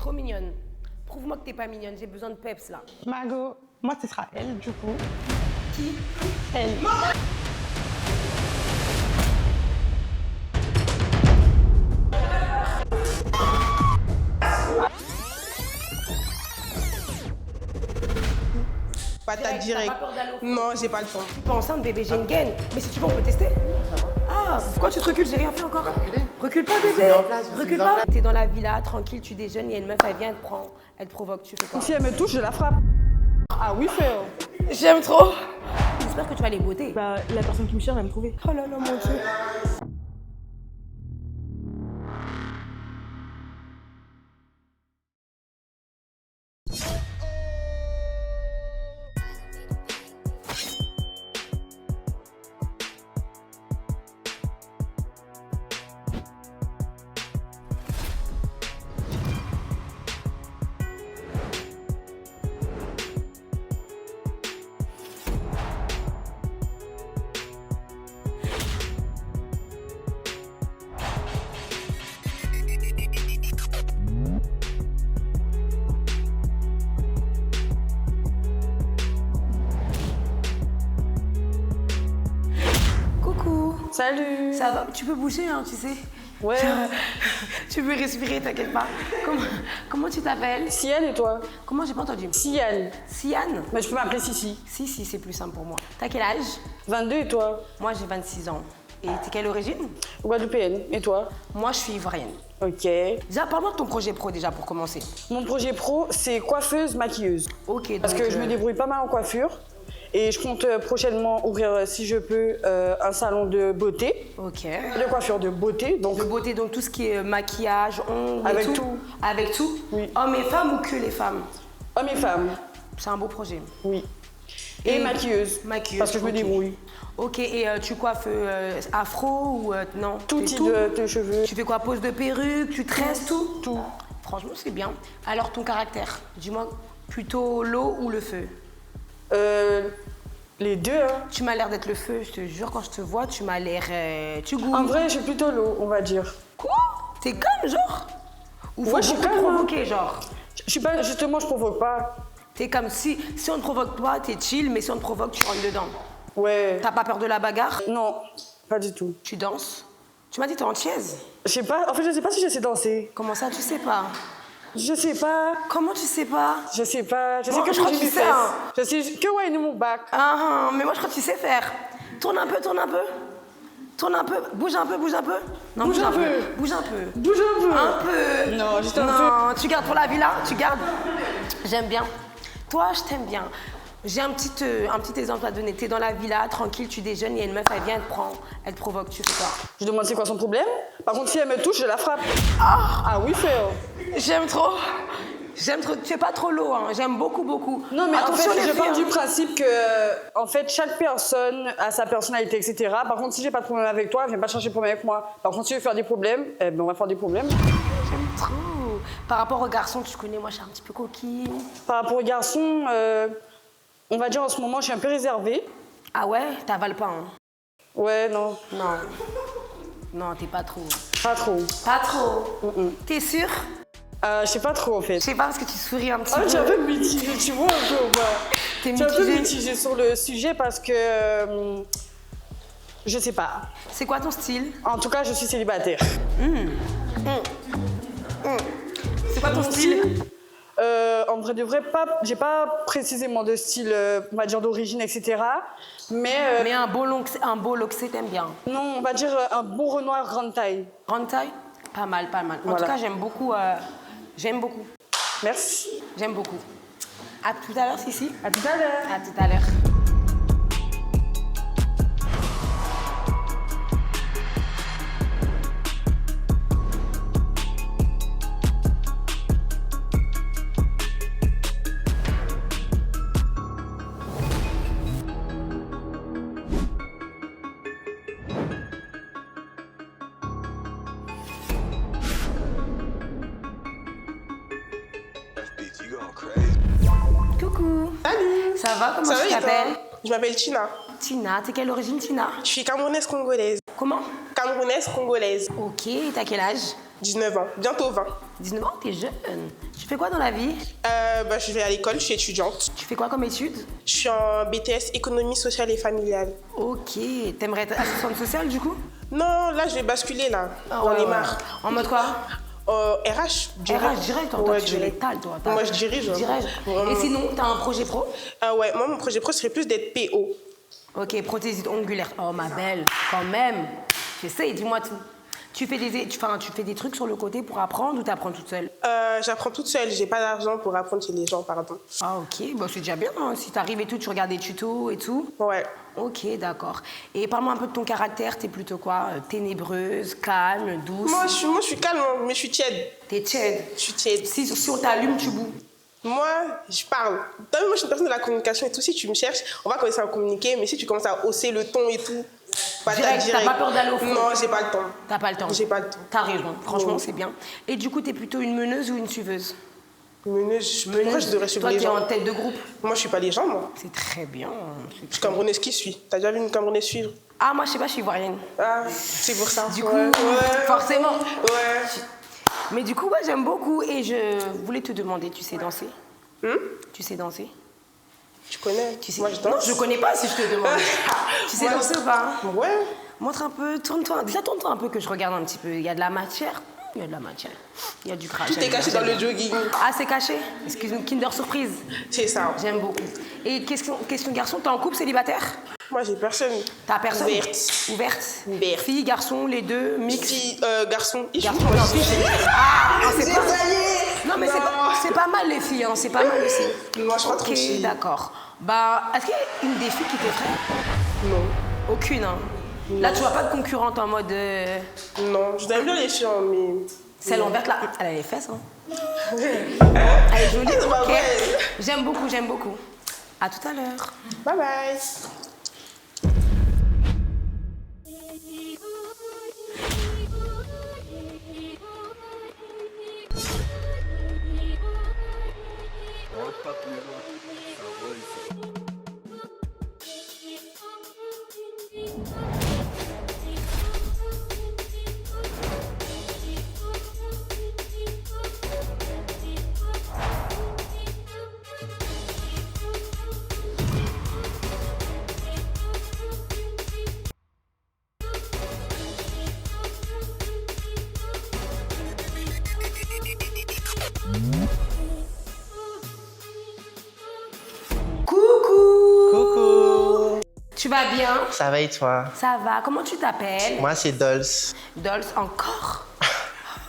trop mignonne. Prouve-moi que t'es pas mignonne, j'ai besoin de peps là. Margot, moi ce sera elle du coup. Qui? Elle. Patate direct. Non, j'ai pas le temps. Je suis pas enceinte, bébé, j'ai une gaine. Mais si tu veux, on peut tester. Ah, pourquoi tu te recules? J'ai rien fait encore. Recule pas, bébé. Recule pas. T'es dans la villa, tranquille, tu déjeunes, il y a une meuf, elle vient, elle te prend, elle te provoque, tu fais quoi? Si elle me touche, je la frappe. Ah oui, frère. J'aime trop. J'espère que tu vas les beautés. Bah, la personne qui me cherche va me trouver. Oh là là, mon Dieu. Salut. Ça va? Tu peux bouger, hein, tu sais. Ouais. Tu peux respirer, t'inquiète pas. Comment tu t'appelles? Sian et toi? Comment j'ai pas entendu? Sian. Sian? Mais tu peux m'appeler Sissi. Si, c'est plus simple pour moi. T'as quel âge? 22 et toi? Moi, j'ai 26 ans. Et t'es quelle origine? Guadeloupéenne. Et toi? Moi, je suis ivoirienne. Ok. Déjà, parle-moi de ton projet pro, déjà, pour commencer. Mon projet pro, c'est coiffeuse, maquilleuse. Ok, Parce que je me débrouille pas mal en coiffure. Et je compte prochainement ouvrir, si je peux, un salon de beauté. Ok. De coiffure de beauté. Donc, De beauté, donc tout ce qui est maquillage, ongles, avec et tout. tout. Avec tout? Oui. Hommes et femmes ou que les femmes? hommes et femmes. C'est un beau projet. Oui. Et maquilleuse. Maquilleuse. Parce que je me ok. débrouille. Ok, et tu coiffes afro ou non? Tout Fais type de cheveux. Tu fais quoi? Pose de perruque, tu tresses tout? Tout. Franchement, c'est bien. Alors, ton caractère, dis-moi, plutôt l'eau ou le feu? Les deux, hein. Tu m'as l'air d'être le feu, je te jure, quand je te vois, tu m'as l'air... tu gouines. En vrai, je suis plutôt l'eau, on va dire. Quoi? T'es calme, genre? Ou faut Ouais, je suis beaucoup te calme, hein. provoquer, genre? Je suis pas, justement, je provoque pas. T'es comme si on te provoque pas, t'es chill, mais si on te provoque, tu rentres dedans. Ouais. T'as pas peur de la bagarre? Non, pas du tout. Tu danses? Tu m'as dit t'es antillaise. Je sais pas, en fait, je sais pas si je sais danser. Comment ça, tu sais pas? Je sais pas. Comment tu sais pas? Je sais pas. Je sais Moi, que je crois bouger que tu mes sais, fesses. hein. Je sais que ouais, nous mon bac. Ah, mais moi, je crois que tu sais faire. Tourne un peu, tourne un peu. Tourne un peu, bouge un peu, bouge un peu. Non, Bouge un peu. Bouge un peu. Bouge un peu. Un peu. Non, juste un Non, tu gardes pour la villa, tu gardes. J'aime bien. Toi, je t'aime bien. J'ai un petit exemple à donner. T'es dans la villa, tranquille, tu déjeunes, il y a une meuf, elle vient, elle te prend, elle te provoque, tu fais quoi? Je demande c'est quoi son problème. Par contre, si elle me touche, je la frappe. Ah oui, frère. J'aime trop. J'aime trop. Tu fais pas trop l'eau, hein. J'aime beaucoup, beaucoup. Non, mais attention, en fait, les je filles, pars hein. du principe que, en fait, chaque personne a sa personnalité, etc. Par contre, si j'ai pas de problème avec toi, viens pas chercher de problème avec moi. Par contre, si tu veux faire des problèmes, eh ben, on va faire des problèmes. J'aime trop. Par rapport aux garçons, tu connais, moi, je suis un petit peu coquine. Par rapport aux garçons, on va dire en ce moment, je suis un peu réservée. Ah ouais? T'avales pas, hein? Ouais, non, Non. Non, t'es pas trop. pas trop. Pas trop. T'es sûre? Je sais pas trop, en fait. Je sais pas, parce que tu souris un petit Ah, peu. j'ai un peu mitigé, tu vois, un peu ou pas? T'es J'ai un peu mitigée. mitigé sur le sujet parce que, je sais pas. C'est quoi ton style? En tout cas, je suis célibataire. C'est quoi ton Mon style? En vrai de vrai, j'ai pas précisément de style, on va dire d'origine, etc. Mais un beau look, c'est t'aimes bien. Non, on va dire un bon Renoir grande taille. Grande taille? Pas mal, pas mal. En Voilà. tout cas, j'aime beaucoup. J'aime beaucoup. Merci. J'aime beaucoup. À tout à l'heure, Sissi. À tout à l'heure. À tout à l'heure. Coucou. Salut. Ça va? Comment Ça va tu et toi? t'appelles? Je m'appelle Tina. Tina. T'es quelle origine, Tina? Je suis camerounaise congolaise. Comment? Camerounaise congolaise. Ok. T'as quel âge? 19 ans, bientôt 20. 19 ans, t'es jeune. Tu fais quoi dans la vie? Je vais à l'école, je suis étudiante. Tu fais quoi comme études? Je suis en BTS économie sociale et familiale. Ok. T'aimerais être assistante sociale du coup? Non, là, je vais basculer, là. Ah On ouais, est ouais. marre. En mode quoi? RH, direct. RH direct, toi, Ouais, tu fais direct. l'étal, toi. Moi, je dirige. Vraiment. Et sinon, t'as un projet pro? Ouais, moi, mon projet pro serait plus d'être PO. Ok, prothésiste ongulaire. Oh, ma belle, quand même. J'essaie, dis-moi tout. Tu fais des trucs sur le côté pour apprendre ou t'apprends toute seule? J'apprends toute seule, j'ai pas d'argent pour apprendre chez les gens, pardon. Ah, ok, bah, c'est déjà bien. Hein. Si t'arrives et tout, tu regardes des tutos et tout. Ouais. Ok, d'accord. Et parle-moi un peu de ton caractère. T'es plutôt quoi? Ténébreuse, calme, douce? Moi, je suis calme, hein, mais je suis tiède. T'es tiède. Je suis tiède. Si on t'allume, tu boues. Moi, je parle. T'as vu, moi, je suis une personne de la communication et tout. Si tu me cherches, on va commencer à communiquer, mais si tu commences à hausser le ton et tout, Direct, t'as pas peur d'aller au fond? Non, j'ai pas le temps. T'as pas le temps? J'ai pas le temps. T'as raison, franchement, Oui. c'est bien. Et du coup, t'es plutôt une meneuse ou une suiveuse? Meneuse, pourquoi je devrais suivre Toi, les t'es gens? en tête de groupe. Moi, je suis pas les gens, moi. C'est très bien. Je suis camerounaise qui suit. T'as déjà vu une camerounaise suivre? Ah, moi, je sais pas, je suis ivoirienne. Ah, c'est pour ça. Du coup, Ouais. forcément. Ouais. Mais du coup, ouais, j'aime beaucoup et je voulais te demander, tu sais danser? Tu sais danser? Tu connais? Tu sais... Moi, je Non, danse. je connais pas si je te demande. Tu sais Ouais. danser ou pas? Ouais. Montre un peu, tourne-toi. Déjà, tourne-toi un peu que je regarde un petit peu. Il y a de la matière. Il y a de la matière. Il y a du crash. Tout est caché dans le jogging. Ah, c'est caché? Excuse-moi, Kinder Surprise. C'est ça. J'aime beaucoup. Et question garçon, t'es en couple célibataire? Moi, j'ai personne. T'as personne? Ouverte. Ouverte. Ouverte. Fille, garçon, les deux, mix. Fille, garçon. Garçon, non, fille. Ah, c'est pas... Désolée. Non, mais c'est pas mal les filles, hein. C'est pas mal aussi. Moi, je crois Ok, tranquille. d'accord. Bah, est-ce qu'il y a une des filles qui t'effraie? Non. Aucune, hein. Là, tu vois pas de concurrente en mode... Non, je t'aime bien les filles, mais... Celle en verte, là, elle a les fesses, hein. Elle est jolie, C'est pas ok. vrai. J'aime beaucoup, j'aime beaucoup. À tout à l'heure. Bye bye. Coucou. Coucou. Tu vas bien? Ça va et toi? Ça va. Comment tu t'appelles? Moi, c'est Dolls. Dolce, encore?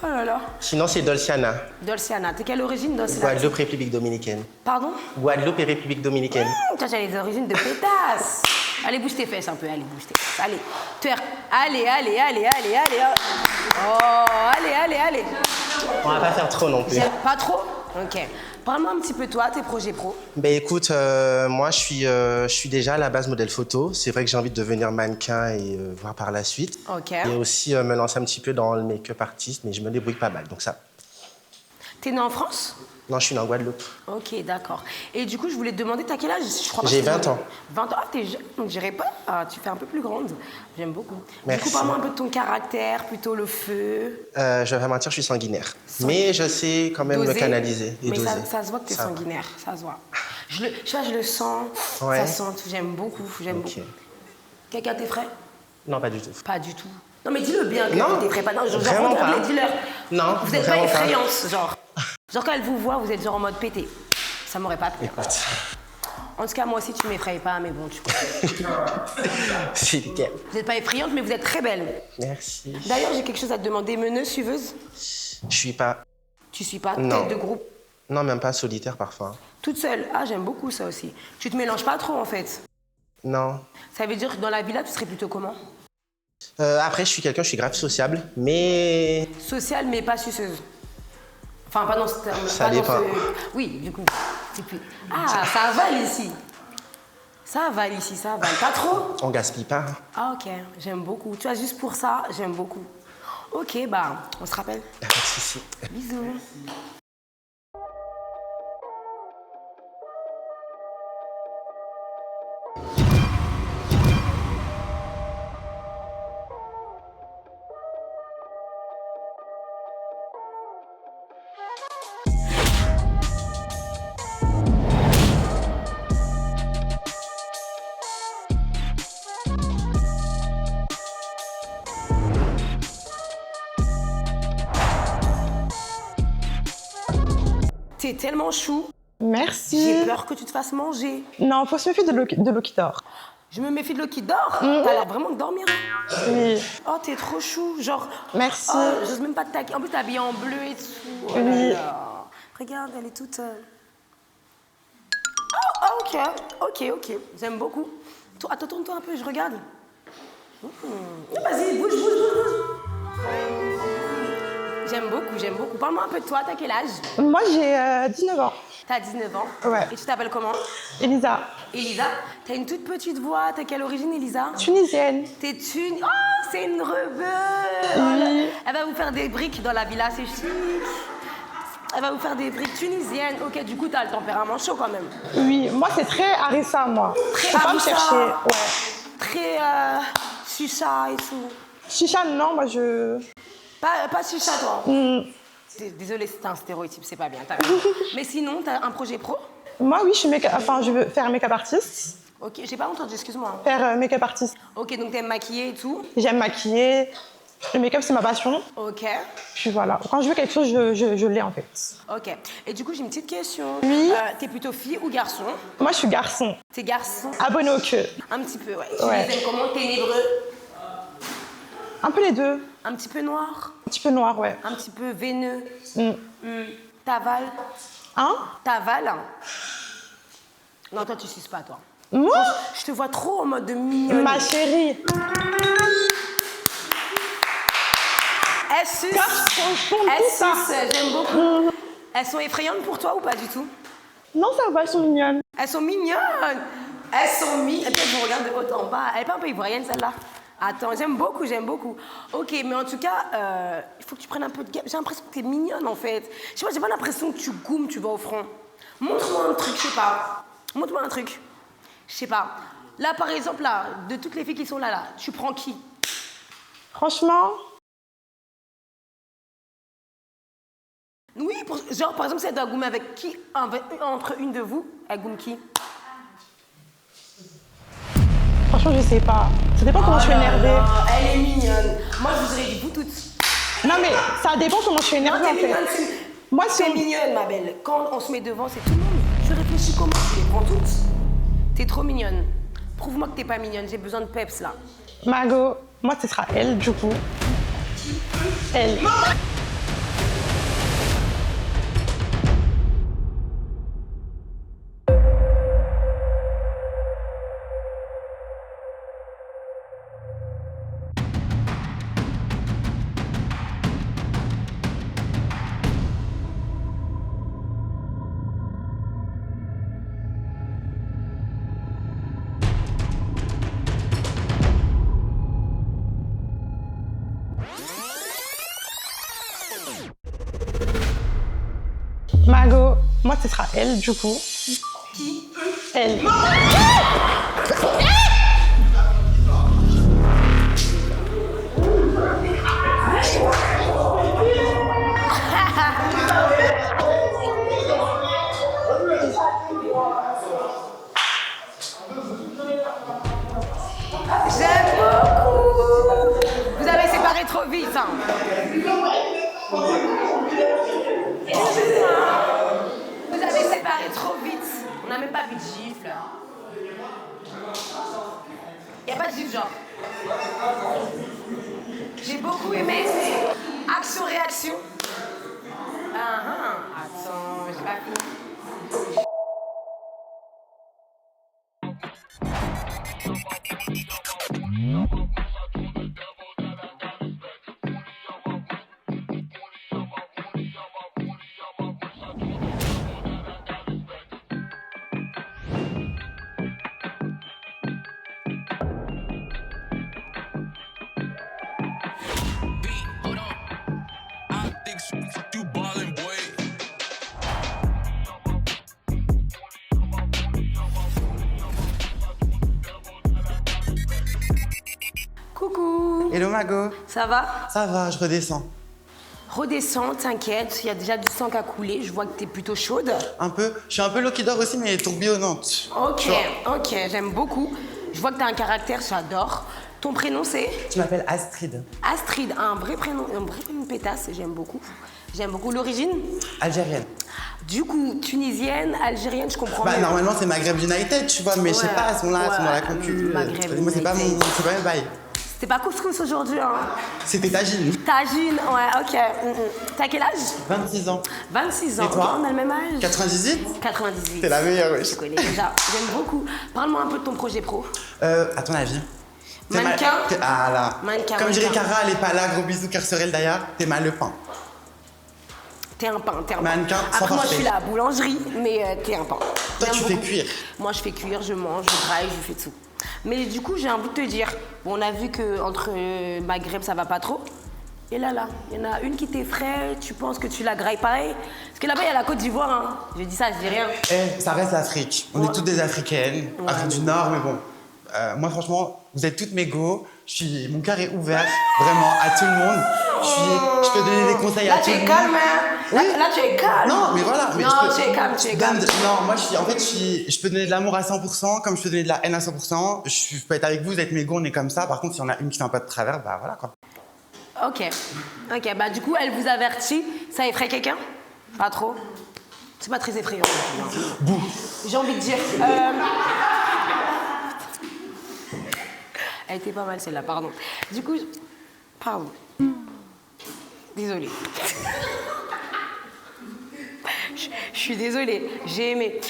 Oh là là. Sinon, c'est Dolciana. Dolciana. T'es quelle origine, Dolciana? Guadeloupe, République dominicaine. Pardon? Guadeloupe et République dominicaine. Toi, tu as les origines de pétasse. Allez, bouge tes fesses un peu. Allez, bouge tes fesses. Allez. Twerk. Allez, allez, allez, allez, allez. Oh, allez, allez, allez. On va pas faire trop non plus. J'aime pas trop? Ok. Parle-moi un petit peu toi, tes projets pro. Ben écoute, moi je suis déjà à la base modèle photo. C'est vrai que j'ai envie de devenir mannequin et voir par la suite. Ok. Et aussi me lancer un petit peu dans le make-up artiste, mais je me débrouille pas mal, donc ça. T'es né en France? Non, je suis né en Guadeloupe. Ok, d'accord. Et du coup, je voulais te demander, t'as quel âge? Je crois pas J'ai que je t'ai 20 ans. demandé. 20 ans? Ah, t'es jeune, on dirait pas. Ah, tu fais un peu plus grande. J'aime beaucoup. Merci. Du coup, parle-moi un peu de ton caractère, plutôt le feu. Je vais pas mentir, je suis sanguinaire. Mais je sais quand même me Doser. canaliser et Mais doser. ça se voit que t'es Ça va. sanguinaire, ça se voit. Je le sens, Ouais. ça sent, j'aime beaucoup, j'aime Ok. beaucoup. Quelqu'un t'effraie? Non, pas du tout. Pas du tout. Non, mais dis-le bien que Non, t'effraie pas. Non, genre, vraiment pas. dis-leur. Non, Vous êtes pas vraiment pas. effrayante, genre. Genre, quand elle vous voit, vous êtes genre en mode pété. Ça m'aurait pas plu. Écoute, En tout cas, moi aussi, tu m'effrayes pas, mais bon, tu vois. c'est nickel. Vous n'êtes pas effrayante, mais vous êtes très belle. Merci. D'ailleurs, j'ai quelque chose à te demander. Meneuse, suiveuse? Je suis pas... Tu suis pas Non. tête de groupe? Non, même pas solitaire parfois. Toute seule? Ah, j'aime beaucoup ça aussi. Tu te mélanges pas trop, en fait. Non. Ça veut dire que dans la villa, tu serais plutôt comment? Après, je suis grave sociable, mais... Sociale, mais pas suceuse. Enfin, pas dans ce terme. Ça pas dans dépend. Oui, du coup. Et puis... Ah, ça avale ici. Ça avale ici, ça avale. Pas trop? On gaspille pas. Ah, ok. J'aime beaucoup. Tu vois, juste pour ça, j'aime beaucoup. Ok, bah, on se rappelle. Pas de souci. Bisous. T'es tellement chou. Merci. J'ai peur que tu te fasses manger. Non, faut se méfier de l'eau qui dort. Je me méfie de l'eau qui dort. T'as l'air vraiment de dormir. Oui. Oh, t'es trop chou. Genre. Merci. Oh, j'ose même pas te taquer. En plus, t'es habillée en bleu et tout. Oh là Oui. là. Regarde, elle est toute. Oh, ok. J'aime beaucoup. Attends, tourne-toi un peu, je regarde. Vas-y, bouge. J'aime beaucoup. Parle-moi un peu de toi, t'as quel âge? Moi, j'ai 19 ans. T'as 19 ans. Ouais. Et tu t'appelles comment? Elisa. Elisa. T'as une toute petite voix. T'as quelle origine, Elisa? Tunisienne. T'es Oh, c'est une rebelle. Oui. Elle va vous faire des briques dans la villa, c'est chic. Elle va vous faire des briques tunisiennes. Ok, du coup, t'as le tempérament chaud quand même. Oui, moi, c'est très harissa, moi. Très Faut pas me harissa. chercher. Ouais. Très chicha et tout. Chicha, non, moi, je... Pas chicha, toi. Désolée, c'est un stéréotype, c'est pas bien. Mais sinon, t'as un projet pro? Moi, oui, je veux faire make-up artiste. Ok, j'ai pas entendu, excuse-moi. Faire make-up artiste. Ok, donc t'aimes maquiller et tout. J'aime maquiller. Le make-up, c'est ma passion. Ok. Puis voilà. Quand je veux quelque chose, je l'ai, en fait. Ok. Et du coup, j'ai une petite question. Oui. T'es plutôt fille ou garçon? Moi, je suis garçon. T'es garçon? Abonné au queue. Un petit peu, ouais. Ouais. Tu les aimes comment? Ténébreux? Un peu les deux. Un petit peu noir? Un petit peu noir, ouais. Un petit peu veineux? Mm. T'avales? Hein? T'avales? Non, toi, tu suces pas, toi. Moi? Je te vois trop en mode de mignonne. Ma chérie. Elles sucent. Elles Elles sucent, j'aime beaucoup. Elles sont effrayantes pour toi ou pas du tout? Non, ça va, elles sont mignonnes. Elles sont mignonnes. Elles sont mignonnes. Et puis, je vous regarde de haut en bas. Elle est pas un peu ivoirienne, celle-là? Attends, j'aime beaucoup. Ok, mais en tout cas, il faut que tu prennes un peu de gamme. J'ai l'impression que t'es mignonne, en fait. Je sais pas, j'ai pas l'impression que tu goumes, tu vas au front. Montre-moi un truc, je sais pas. Montre-moi un truc. Je sais pas. Là, par exemple, là, de toutes les filles qui sont là, tu prends qui? Franchement, Oui, genre, par exemple, si elle doit goumer avec qui, entre une de vous, elle goume qui? franchement, je sais pas. Ça dépend comment je suis énervée. Elle est mignonne. Moi, je vous aurais dit vous toutes. Non, mais ça dépend comment je suis énervée, Non, en t'es fait. mignonne. Moi, si T'es on... mignonne, ma belle. Quand on se met devant, c'est tout le monde. Je réfléchis comment? Je les prends toutes. T'es trop mignonne. Prouve-moi que t'es pas mignonne. J'ai besoin de peps, là. Margot, moi, ce sera elle, du coup. Elle. Margot, moi, ce sera elle, du coup. Qui? Elle. J'aime beaucoup. Vous avez séparé trop vite, hein. Vous avez séparé trop vite. On n'a même pas vu de gifle. Il n'y a pas de gifle, genre. J'ai beaucoup aimé. Action-réaction. Attends, j'ai pas fini. You ballin', boy. Coucou. Hello Mago. Ça va? Ça va, je redescends. Redescends, t'inquiète, il y a déjà du sang qui a coulé, je vois que t'es plutôt chaude. Un peu. Je suis un peu Loki d'or aussi, mais tourbillonnante. Ok, Tu vois. ok, j'aime beaucoup. Je vois que t'as un caractère, j'adore. Ton prénom c'est Je m'appelle Astrid. Astrid, un vrai prénom pétasse, j'aime beaucoup. J'aime beaucoup l'origine. Algérienne. Du coup, tunisienne, algérienne, je comprends Bah, mieux. normalement, c'est Maghreb United, tu vois, mais je sais Ouais. pas, à ce moment-là, Ouais, dans la concu. Maghreb Moi, c'est pas United. mes bails. C'était pas couscous aujourd'hui, hein. C'était Tagine. Tagine, ouais, ok. T'as quel âge 26 ans. 26 ans. Et toi Ok, on a le même âge. 98 98. T'es la meilleure, oui. Je connais déjà, j'aime beaucoup. Parle-moi un peu de ton projet pro. À ton avis T'es Mannequin. Ah là. Mannequin, Comme dirait mannequin. Cara, elle est pas là, gros bisous, Carcerelle d'ailleurs. T'es mal le pain. T'es un pain, t'es un pain. Mannequin sans Après, moi, je forfait. suis la boulangerie, mais t'es un pain. Toi, J'aime tu fais beaucoup. cuire. Moi, je fais cuire, je mange, je braille, je fais tout. Mais du coup, j'ai envie de te dire, bon, on a vu qu'entre Maghreb, ça va pas trop. Et là, il y en a une qui t'effraie, tu penses que tu la grailles pareil. Parce que là-bas, il y a la Côte d'Ivoire, hein. Je dis ça, je dis rien. Eh, ça reste l'Afrique. On est toutes des Africaines, Afrique du Nord, mais bon. Moi, franchement, vous êtes toutes mes go. Mon cœur est ouvert, vraiment, à tout le monde. Je peux donner des conseils Là, à tout tu le es monde. calme, hein. Oui. Là, tu es calme. Non, mais voilà. Mais non, je peux- tu es calme, tu es je calme. donne non, moi, je peux donner de l'amour à 100%, comme je peux donner de la haine à 100%. Je peux être avec vous, vous êtes mes go, on est comme ça. Par contre, s'il y en a une qui fait un pas de travers, bah voilà, quoi. Ok. Ok, bah du coup, elle vous avertit. Ça effraie quelqu'un? Pas trop? C'est pas très effrayant. Bouh. J'ai envie de dire. Elle était pas mal celle-là, pardon. Du coup, pardon. Désolée. Je suis désolée, j'ai aimé.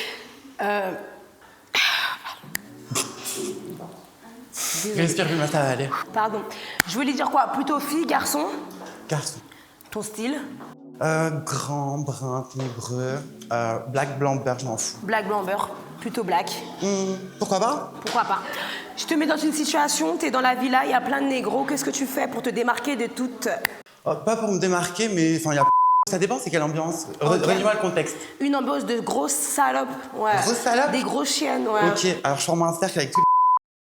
Désolée. Respire, mais ça va aller. Pardon. Je voulais dire quoi? Plutôt fille, garçon? Garçon. Ton style? Grand, brun, ténébreux, black, blanc, beurre, je m'en fous. Black, blanc, beurre. Plutôt black. Pourquoi pas? Pourquoi pas? Je te mets dans une situation, t'es dans la villa, il y a plein de négros. Qu'est-ce que tu fais pour te démarquer de toutes? Pas pour me démarquer, mais enfin, il y a. Ça dépend, c'est quelle ambiance. Ok. Redis-moi le contexte. Une ambiance de grosses salopes. Ouais. Grosses salopes? Des grosses chiennes, ouais. Ok, alors je forme un cercle avec tous les.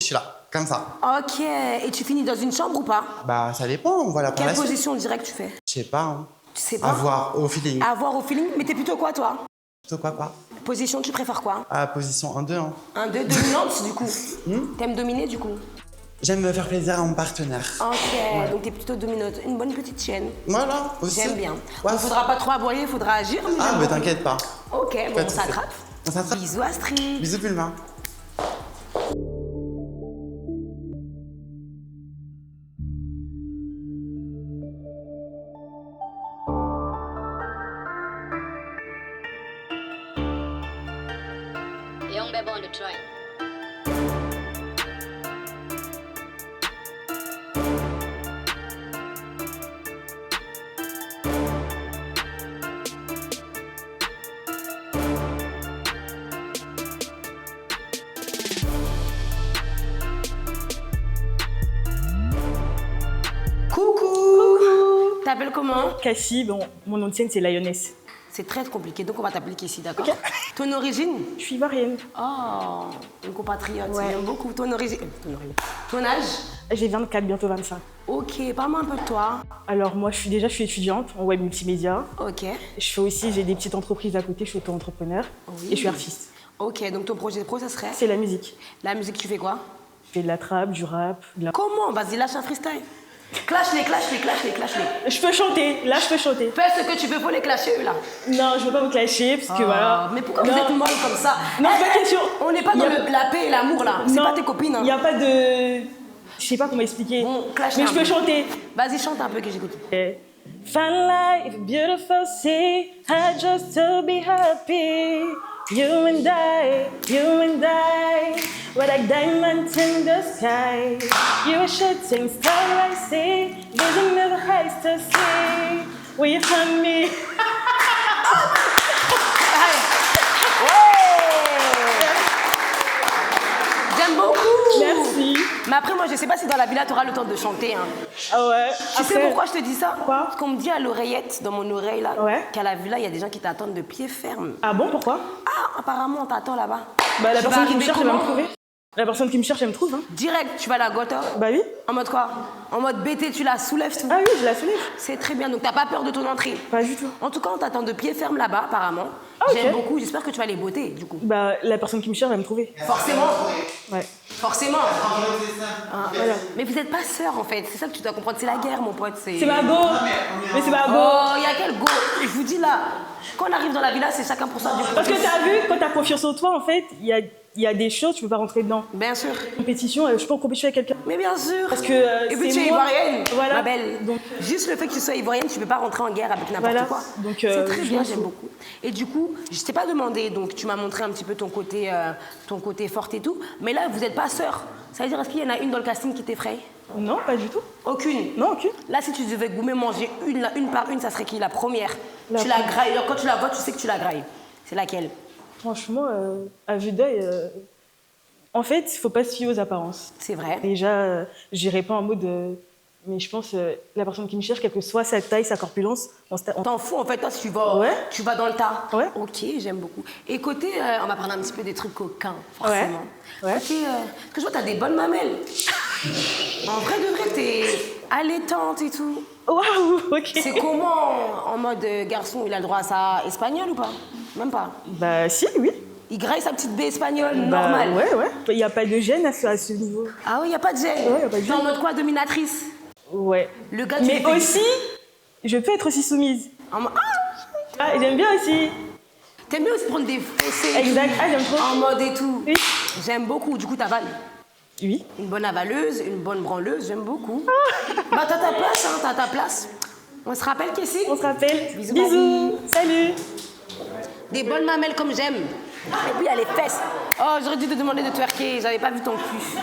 Je suis là, comme ça. Ok. Et tu finis dans une chambre ou pas? Bah, ça dépend, on voit la Quelle relation. position direct tu fais? Je sais pas, hein. Tu sais pas? À voir, au feeling. À voir au feeling. Mais t'es plutôt quoi, toi? Plutôt quoi? Position, tu préfères quoi? Position 1-2, hein. Un, deux, dominante, du coup. T'aimes dominer, du coup? J'aime me faire plaisir à mon partenaire. Ok. Donc t'es plutôt dominante. Une bonne petite chienne. Voilà, aussi. J'aime bien. Ouais. Il faudra pas trop aboyer, il faudra agir. Mais Ah, j'aime mais beaucoup. t'inquiète pas. Ok, bon, Pas de on soucis. s'attrape. On s'attrape. Bisous, Astrid. Bisous, Pulma. Young baby on the train. Coucou. T'appelles comment? Cassie, bon, mon nom de scène, c'est Lioness. C'est très compliqué, donc on va t'appeler Kessie, d'accord? Ton origine? Je suis ivoirienne. Oh, une compatriote, Ouais. j'aime beaucoup. Ton origine? Ton âge? J'ai 24, bientôt 25. Ok, parle-moi un peu de toi. Alors moi, je suis étudiante en web multimédia. Ok. J'ai des petites entreprises à côté, je suis auto-entrepreneur. Oui. Et je suis artiste. Ok, donc ton projet pro, ça serait? C'est la musique. La musique, tu fais quoi? Je fais de la trap, du rap, de la... Comment? Vas-y, lâche un freestyle. Clash-les. Je peux chanter, là je peux chanter. Fais ce que tu veux pour les clasher, eux, là. Non, je veux pas vous clasher, parce que Ah, voilà. Mais pourquoi Non. vous êtes molle comme ça? Non, c'est pas question. On n'est pas dans Y a- la paix et l'amour, là. C'est Non, pas tes copines, hein. Il n'y a pas de... Je sais pas comment expliquer. Bon, clash mais un je peux peu. chanter. Vas-y, chante un peu que j'écoute. Fun life, beautiful sea, I just to be happy. You and I, we're like diamonds in the sky. You a shooting star I see, there's another heights to see. Will you find me? J'aime beaucoup. Merci. Mais après, moi, je sais pas si dans la villa, tu auras le temps de chanter. Hein. Ah ouais. Tu sais pourquoi je te dis ça? Quoi? Parce qu'on me dit à l'oreillette, dans mon oreille, là, Ouais. qu'à la villa, il y a des gens qui t'attendent de pied ferme. Ah bon, pourquoi? Ah, apparemment, on t'attend là-bas. Bah la Tu vas personne qui me arriver cherche, elle va me comment? trouver. La personne qui me cherche, elle me trouve. Hein. Direct, tu vas la gota. Bah oui. En mode quoi? En mode BT, tu la soulèves tout. Ah oui, je la soulève. C'est très bien, donc t'as pas peur de ton entrée. Pas du tout. En tout cas, on t'attend de pied ferme là-bas, apparemment. Ah, ok. J'aime beaucoup, j'espère que tu vas les botter, du coup. Bah, la personne qui me cherche va me trouver. Forcément. Ouais. Forcément. Ah, voilà. Mais vous n'êtes pas sœurs, en fait. C'est ça que tu dois comprendre. C'est la guerre, mon pote. C'est ma go. Mais c'est ma go. Oh, il y a quel go? Je vous dis là, quand on arrive dans la villa, c'est chacun pour soi du Parce que t'as vu, quand t'as confiance en toi, en fait, il y a des choses, tu peux pas rentrer dedans. Bien sûr. Compétition, je peux en compétition avec quelqu'un. Mais bien sûr. Parce que et puis c'est tu es moi. ivoirienne, Voilà. ma belle. Donc, juste le fait que tu sois ivoirienne, tu peux pas rentrer en guerre avec n'importe Voilà. quoi. Donc, c'est très je bien, m'en j'aime fous. beaucoup. Et du coup, je t'ai pas demandé, donc tu m'as montré un petit peu ton côté forte et tout. Mais là, vous n'êtes pas sœurs. Ça veut dire, est-ce qu'il y en a une dans le casting qui t'effraie? non, pas du tout. Aucune. Non, aucune. Là, si tu devais goumer manger une par une, ça serait qui? La première. La tu la première. grailles. Quand tu la vois, tu sais que tu la grailles. C'est laquelle? Franchement, à vue d'œil, en fait, il faut pas se fier aux apparences. C'est vrai. Déjà, j'irai pas en mode. Mais je pense, la personne qui me cherche, quelle que soit sa taille, sa corpulence, on T'en fous en fait, toi, si tu vas, Ouais. tu vas dans le tas. Ouais. Ok, j'aime beaucoup. Et côté, on va parler un petit peu des trucs coquins, forcément. Ouais. Côté, parce que je vois, t'as des bonnes mamelles. En vrai de vrai, t'es allaitante et tout. Waouh, ok. C'est comment, en mode garçon, il a le droit à ça espagnol ou pas? Même pas. Bah, si, oui. Il graille sa petite baie espagnole, Bah, normale. ouais. Il n'y a pas de gêne à ce niveau. Ah oui, y a pas de gêne. Ouais, y a pas de T'es en gêne. mode quoi, dominatrice? Ouais. Le gars, tu Mais lui fais- aussi, je peux être aussi soumise. En mode- Ah, Ah, j'aime bien aussi. t'aimes bien aussi prendre des fessées. et Exact. tout, Ah, j'aime trop. En mode et tout. Oui. J'aime beaucoup. Du coup, t'avales. Oui. Une bonne avaleuse, une bonne branleuse, j'aime beaucoup. Bah, t'as ta place, hein, t'as ta place. On se rappelle qu'ici, On se rappelle. Bisous, Bisous. Salut. des bonnes mamelles comme j'aime. Et puis, il y a les fesses. Oh, j'aurais dû te demander de twerker, j'avais pas vu ton cul.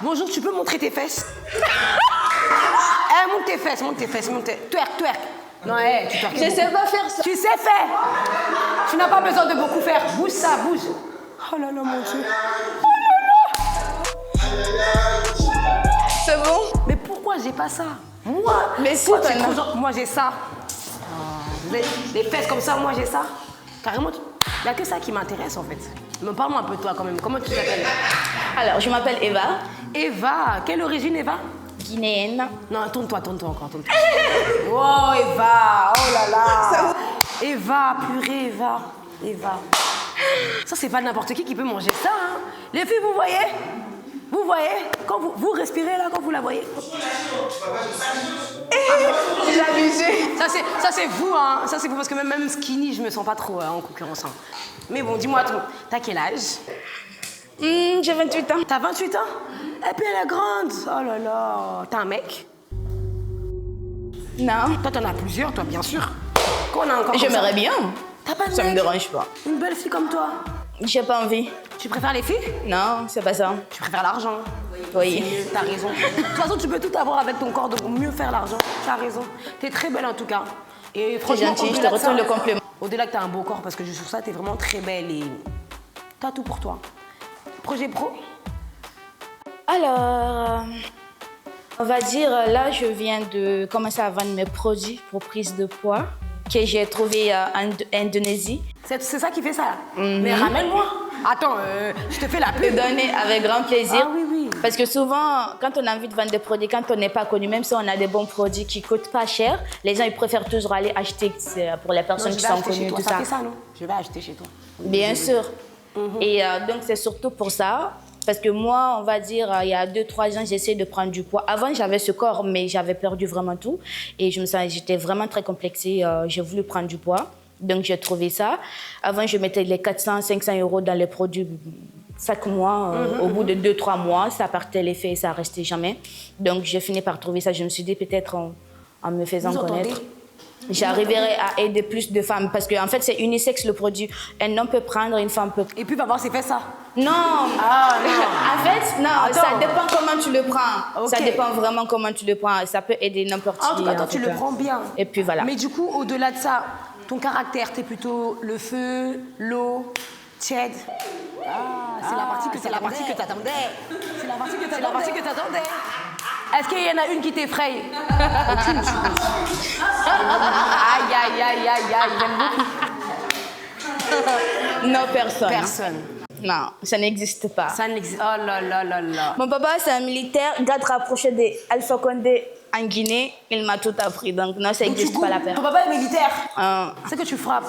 Bonjour, tu peux montrer tes fesses? Monte tes fesses, monte tes fesses, monte tes... Twerk. Non, tu twerk. Je sais pas faire ça. Tu sais faire. Tu n'as pas besoin de beaucoup faire. Bouge ça, bouge. Oh là là, mon Dieu. C'est bon? Mais pourquoi j'ai pas ça? Moi, Mais si, toi, tu es t'en trop as. genre- moi j'ai ça. Vous avez des fesses comme ça, moi j'ai ça. Carrément, il n'y a que ça qui m'intéresse en fait. Mais parle-moi un peu de toi quand même. Comment tu t'appelles? Alors, je m'appelle Eva, Eva. Quelle origine, Eva? guinéenne. Non, tourne-toi encore, tourne-toi. Oh, Eva, oh là là. Eva, purée, Eva. Ça, c'est pas n'importe qui peut manger ça. Hein. Les filles, vous voyez? Vous voyez? Quand vous respirez là, quand vous la voyez? J'ai abusé. Ça, c'est vous, hein. Ça, c'est vous, parce que même skinny, je me sens pas trop en concurrence. Hein. Mais bon, dis-moi tout. T'as quel âge? J'ai 28 ans. T'as 28 ans? Et puis elle est grande. Oh là là. T'as un mec? Non. Toi, t'en as plusieurs, toi, bien sûr. Qu'on a encore comme ça. J'aimerais bien. T'as pas de Ça me mec? dérange pas. Une belle fille comme toi. J'ai pas envie. Tu préfères les filles? Non, c'est pas ça. Tu préfères l'argent? Oui. C'est mieux, t'as raison. De toute façon, tu peux tout avoir avec ton corps, donc mieux faire l'argent. T'as raison. T'es très belle en tout cas. Et franchement, gentil, je au-delà te de ça, retourne le compliment. Au-delà que t'as un beau corps, parce que sur ça, t'es vraiment très belle et t'as tout pour toi. Projet pro? Alors, on va dire, là, je viens de commencer à vendre mes produits pour prise de poids que j'ai trouvé en Indonésie. C'est ça qui fait ça là. Mais ramène-moi. Attends, je te fais la Je pub. peux donner avec grand plaisir. Ah oui, oui. Parce que souvent, quand on a envie de vendre des produits, quand on n'est pas connu, même si on a des bons produits qui ne coûtent pas cher, les gens ils préfèrent toujours aller acheter pour les Non, personnes je qui vais sont acheter chez connues, toi. tout Ça ça. fait ça, non? Je vais acheter chez toi. Bien sûr. Et donc, c'est surtout pour ça. Parce que moi, on va dire, il y a 2-3 ans, j'essayais de prendre du poids. Avant, j'avais ce corps, mais j'avais perdu vraiment tout. Et j'étais vraiment très complexée. J'ai voulu prendre du poids. Donc, j'ai trouvé ça. Avant, je mettais les 400-500 euros dans les produits chaque mois. Au bout de 2-3 mois, ça partait l'effet et ça restait jamais. Donc, j'ai fini par trouver ça. Je me suis dit, peut-être en me faisant connaître, j'arriverai à aider plus de femmes. Parce qu'en fait, c'est unisexe le produit. Un homme peut prendre, une femme peut... Et puis, va voir, c'est fait ça. Non. Ah, non. En fait, non, Attends. ça dépend comment tu le prends. Ok. Ça dépend vraiment comment tu le prends. Ça peut aider n'importe qui. En tout cas, toi, tu le prends bien. Et puis voilà. Mais du coup, au-delà de ça, ton caractère, t'es plutôt le feu, l'eau, tiède. C'est la partie que t'attendais. C'est la partie que t'attendais. Est-ce qu'il y en a une qui t'effraie? Aucune, je suppose. Aïe, j'aime beaucoup. Non, personne. Personne. Non, ça n'existe pas. Ça n'existe. Oh là là là là. Mon papa, c'est un militaire, garde rapproché des Alpha Condé en Guinée. Il m'a tout appris. Donc, non, ça n'existe pas la paix. Ton papa est militaire. C'est que tu frappes.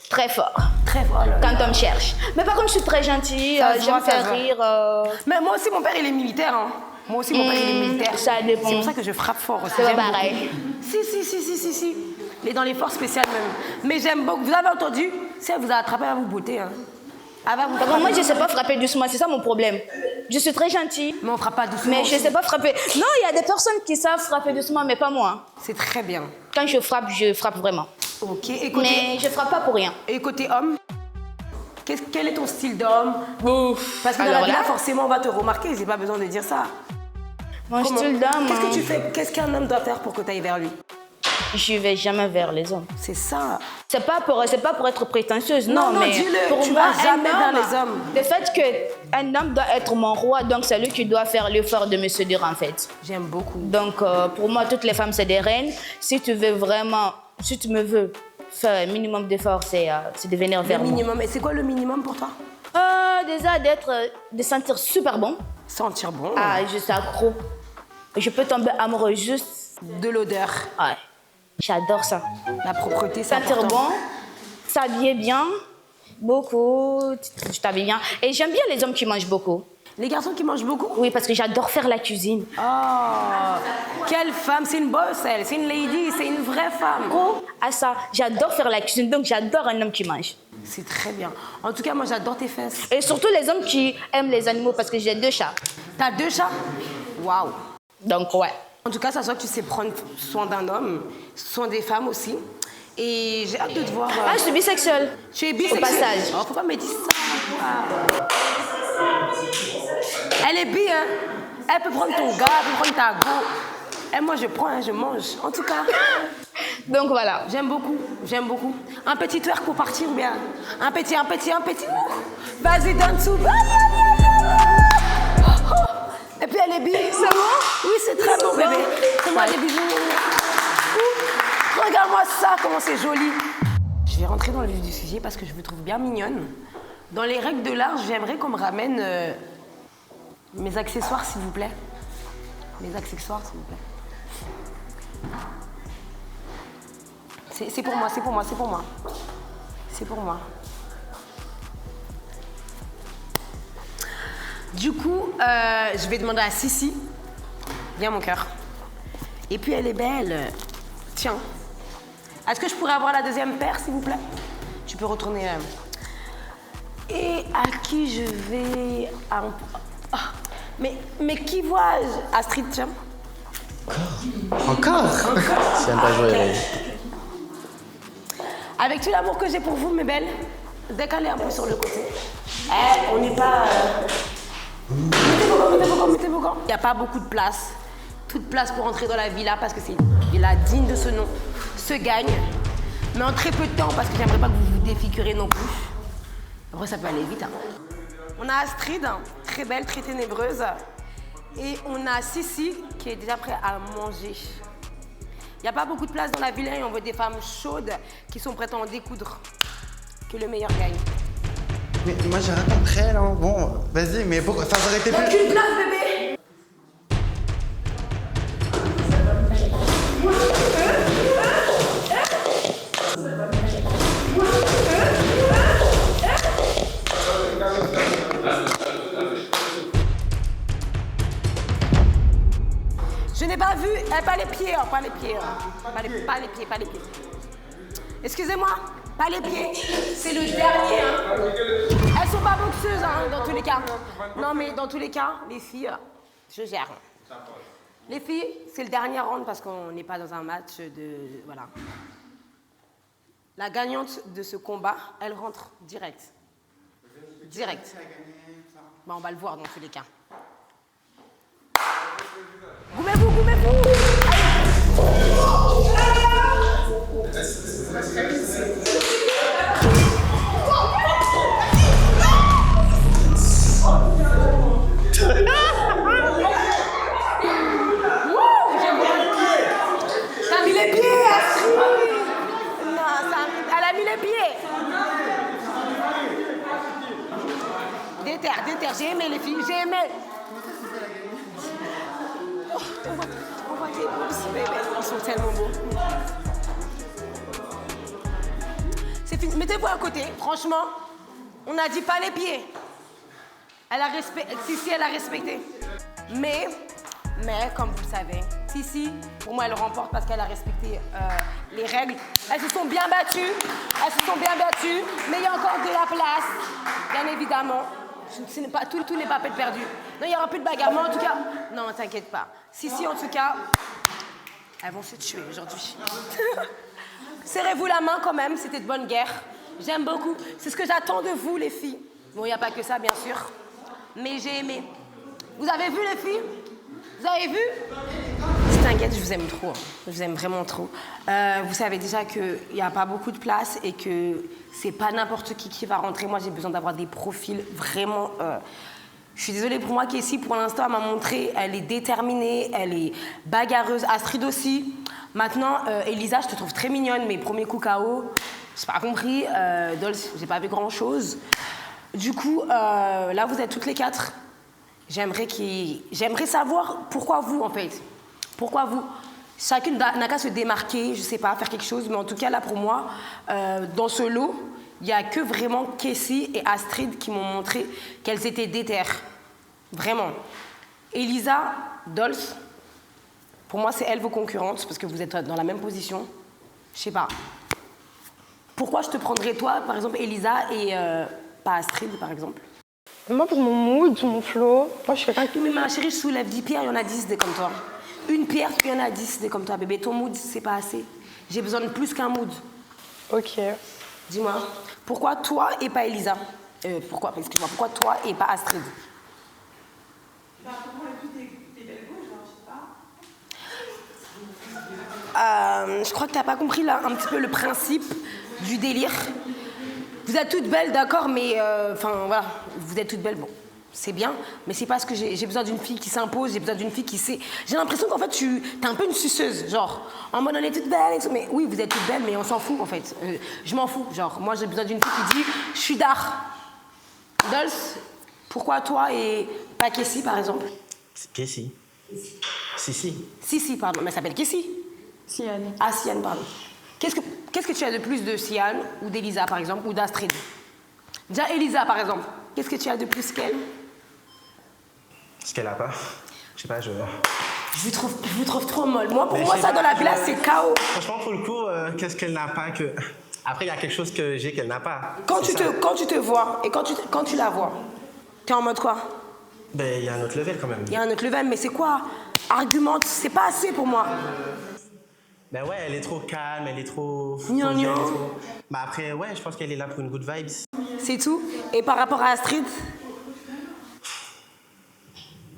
Très fort. Très fort. Quand on me cherche. Mais par contre, je suis très gentille. Ça se J'aime voit, ça faire se voit. rire. Mais moi aussi, mon père, il est militaire. Hein. Moi aussi, mon père, il est militaire. Ça dépend. C'est pour ça que je frappe fort aussi. C'est pas J'aime pareil. beaucoup. Si. Il est dans les forces spéciales même. Mais j'aime beaucoup. Vous avez entendu? Si elle vous a attrapé, elle va vous botter. Hein. Elle va vous Par contre, frapper. moi, je ne sais pas frapper doucement. C'est ça mon problème. Je suis très gentille. Mais on frappe pas doucement. Mais je ne aussi. sais pas frapper. Non, il y a des personnes qui savent frapper doucement, mais pas moi. C'est très bien. Quand je frappe vraiment. Ok. Et Mais je frappe pas pour rien. côté homme, quel est ton style d'homme? Parce que dans Alors la vie, là- forcément, on va te remarquer. J'ai pas besoin de dire ça. Mon Comment? style d'homme, Qu'est-ce que tu fais? Qu'est-ce qu'un homme doit faire pour que tu ailles vers lui? je vais jamais vers les hommes. C'est ça. C'est pas pour être prétentieuse, non, Non, mais dis-le, pour tu moi, vas jamais un vers les hommes. Le fait qu'un homme doit être mon roi, donc c'est lui qui doit faire l'effort de me séduire en fait. J'aime beaucoup. Donc pour moi, toutes les femmes, c'est des reines. Si tu me veux faire un minimum d'effort, c'est de venir Le vers moi. minimum. Et c'est quoi le minimum pour toi? Déjà, de sentir super bon. Sentir bon. Ah, je suis accro. Je peux tomber amoureux juste. De l'odeur. Ouais. J'adore ça. La propreté, c'est Sentir important. bon, s'habiller bien, beaucoup, tu t'habilles bien. Et j'aime bien les hommes qui mangent beaucoup. Les garçons qui mangent beaucoup? Oui, parce que j'adore faire la cuisine. Oh, quelle femme, c'est une boss, elle. C'est une lady, c'est une vraie femme. Oh, à ça, j'adore faire la cuisine, donc j'adore un homme qui mange. C'est très bien. En tout cas, moi, j'adore tes fesses. Et surtout les hommes qui aiment les animaux, parce que j'ai 2 chats. T'as 2 chats? Waouh. Donc, ouais. En tout cas, ça soit que tu sais prendre soin d'un homme, soin des femmes aussi. Et j'ai hâte de te voir. Ah, je suis bisexuelle. Tu es bisexuelle. Au passage. Oh, faut pas me dire ça. Ah. Elle est bi, hein. Elle peut prendre ton gars, elle peut prendre ta go. Et moi, je prends, hein, je mange. En tout cas, Donc, voilà. j'aime beaucoup, j'aime beaucoup. Un petit twerk pour partir ou bien un petit. Vas-y, donne tout. Et puis elle est bi. C'est bon? Oui, c'est très bon, bébé. Fais-moi des bisous. Ouh. Regarde-moi ça, comment c'est joli. Je vais rentrer dans le vif du sujet parce que je vous trouve bien mignonne. Dans les règles de l'art, j'aimerais qu'on me ramène mes accessoires, s'il vous plaît. Mes accessoires, s'il vous plaît. C'est pour moi, c'est pour moi, c'est pour moi. C'est pour moi. Du coup, je vais demander à Sissi. Viens, mon cœur. Et puis, elle est belle. Tiens. Est-ce que je pourrais avoir la deuxième paire, s'il vous plaît? Tu peux retourner. Et à qui je vais... Mais qui vois-je? Astrid, tiens. Encore Si elle pas joué, elle. Avec tout l'amour que j'ai pour vous, mes belles, décalez un peu sur le côté. On n'est pas... Mettez vos gants. Il n'y a pas beaucoup de place. Toute place pour entrer dans la villa, parce que c'est une villa digne de ce nom, se gagne. Mais en très peu de temps, parce que j'aimerais pas que vous vous défigurez non plus. Après, ça peut aller vite. Hein. On a Astrid, très belle, très ténébreuse. Et on a Sissi, qui est déjà prête à manger. Il n'y a pas beaucoup de place dans la villa et on veut des femmes chaudes qui sont prêtes à en découdre. Que le meilleur gagne. Mais moi j'ai rien contre elle, hein. Bon, vas-y, mais pourquoi ça aurait été plus... Aucune place, bébé! Pas les pieds, hein, pas les pieds. Pas les pieds, pas les pieds. Excusez-moi, pas les pieds. C'est le dernier. Hein. Elles sont pas boxeuses, hein, dans tous les cas. Non, mais dans tous les cas, les filles, je gère. Les filles, c'est le dernier round parce qu'on n'est pas dans un match de... Voilà. La gagnante de ce combat, elle rentre direct. Direct. Bon, on va le voir dans tous les cas. Goumez-vous, goumez-vous! T'as mis les pieds, Astrid! Non, elle a mis les pieds! Déterre, j'ai aimé les filles, j'ai aimé! Oh, on voit tes boobs, bébé, ils sont tellement beaux. C'est fini, mettez-vous à côté, franchement, on a dit pas les pieds. Elle a respecté, Sissi, elle a respecté. Mais, comme vous le savez, Sissi, pour moi, elle remporte parce qu'elle a respecté les règles. Elles se sont bien battues, mais il y a encore de la place, bien évidemment. Tout n'est pas peine perdue. Non, il n'y aura plus de bagarre, mais en tout cas... Non, t'inquiète pas. Sissi, en tout cas, elles vont se tuer aujourd'hui. Serrez-vous la main quand même, c'était de bonne guerre. J'aime beaucoup. C'est ce que j'attends de vous, les filles. Bon, il n'y a pas que ça, bien sûr. Mais j'ai aimé. Vous avez vu, les filles? Vous avez vu? T'inquiète, je vous aime trop. Je vous aime vraiment trop. Vous savez déjà qu'il n'y a pas beaucoup de place et que c'est pas n'importe qui va rentrer. Moi, j'ai besoin d'avoir des profils vraiment... Je suis désolée pour moi, Kessie, pour l'instant, elle m'a montré, elle est déterminée, elle est bagarreuse. Astrid aussi. Maintenant, Elisa, je te trouve très mignonne, mais premier coup KO, j'ai pas compris. Dolce, j'ai pas vu grand-chose. Du coup, là, vous êtes toutes les quatre. J'aimerais savoir pourquoi vous, en fait. Pourquoi vous? Chacune n'a qu'à se démarquer, je sais pas, faire quelque chose. Mais en tout cas, là, pour moi, dans ce lot, il n'y a que vraiment Kessie et Astrid qui m'ont montré qu'elles étaient déterres. Vraiment. Elisa, Dolce, pour moi, c'est elles vos concurrentes, parce que vous êtes dans la même position. Je sais pas. Pourquoi je te prendrais, toi, par exemple, Elisa, et pas Astrid, par exemple? Moi, pour mon mood, pour mon flow, moi, je suis quelqu'un qui... Mais ma chérie, je soulève 10 pierres, il y en a 10 des comme toi. Une pierre, il y en a 10 des comme toi, bébé. Ton mood, c'est pas assez. J'ai besoin de plus qu'un mood. Ok. Dis-moi, pourquoi toi et pas Elisa? Pourquoi toi et pas Astrid? Je crois que t'as pas compris là un petit peu le principe du délire. Vous êtes toutes belles, d'accord, mais enfin voilà, vous êtes toutes belles, bon, c'est bien, mais c'est parce que j'ai besoin d'une fille qui s'impose, j'ai besoin d'une fille qui sait. J'ai l'impression qu'en fait t'es un peu une suceuse, genre en mode on est toutes belles et tout, mais oui vous êtes toutes belles, mais on s'en fout en fait. Je m'en fous, genre moi j'ai besoin d'une fille qui dit je suis d'art. Dolce, pourquoi toi et pas Kessie par exemple? Kessie. Sissi. Sissi, pardon, mais elle s'appelle Kessie. Siane. Ah, Siane, pardon. Qu'est-ce que tu as de plus de Siane ou d'Elisa, par exemple, ou d'Astrid? Déjà, Elisa, par exemple, qu'est-ce que tu as de plus qu'elle? Ce qu'elle a pas. Je sais pas, je vous trouve trop molle. Moi, pour moi, ça, dans la place, c'est chaos. Franchement, pour le coup, qu'est-ce qu'elle n'a pas que... Après, il y a quelque chose que j'ai qu'elle n'a pas. Quand tu te vois, et quand tu la vois, t'es en mode quoi? Ben, il y a un autre level, quand même. Il y a un autre level, mais c'est quoi? Argumente, c'est pas assez pour moi. Ben ouais, elle est trop calme, elle est trop... Gnangnan. Mais après, ouais, je pense qu'elle est là pour une good vibes. C'est tout? Et par rapport à Astrid?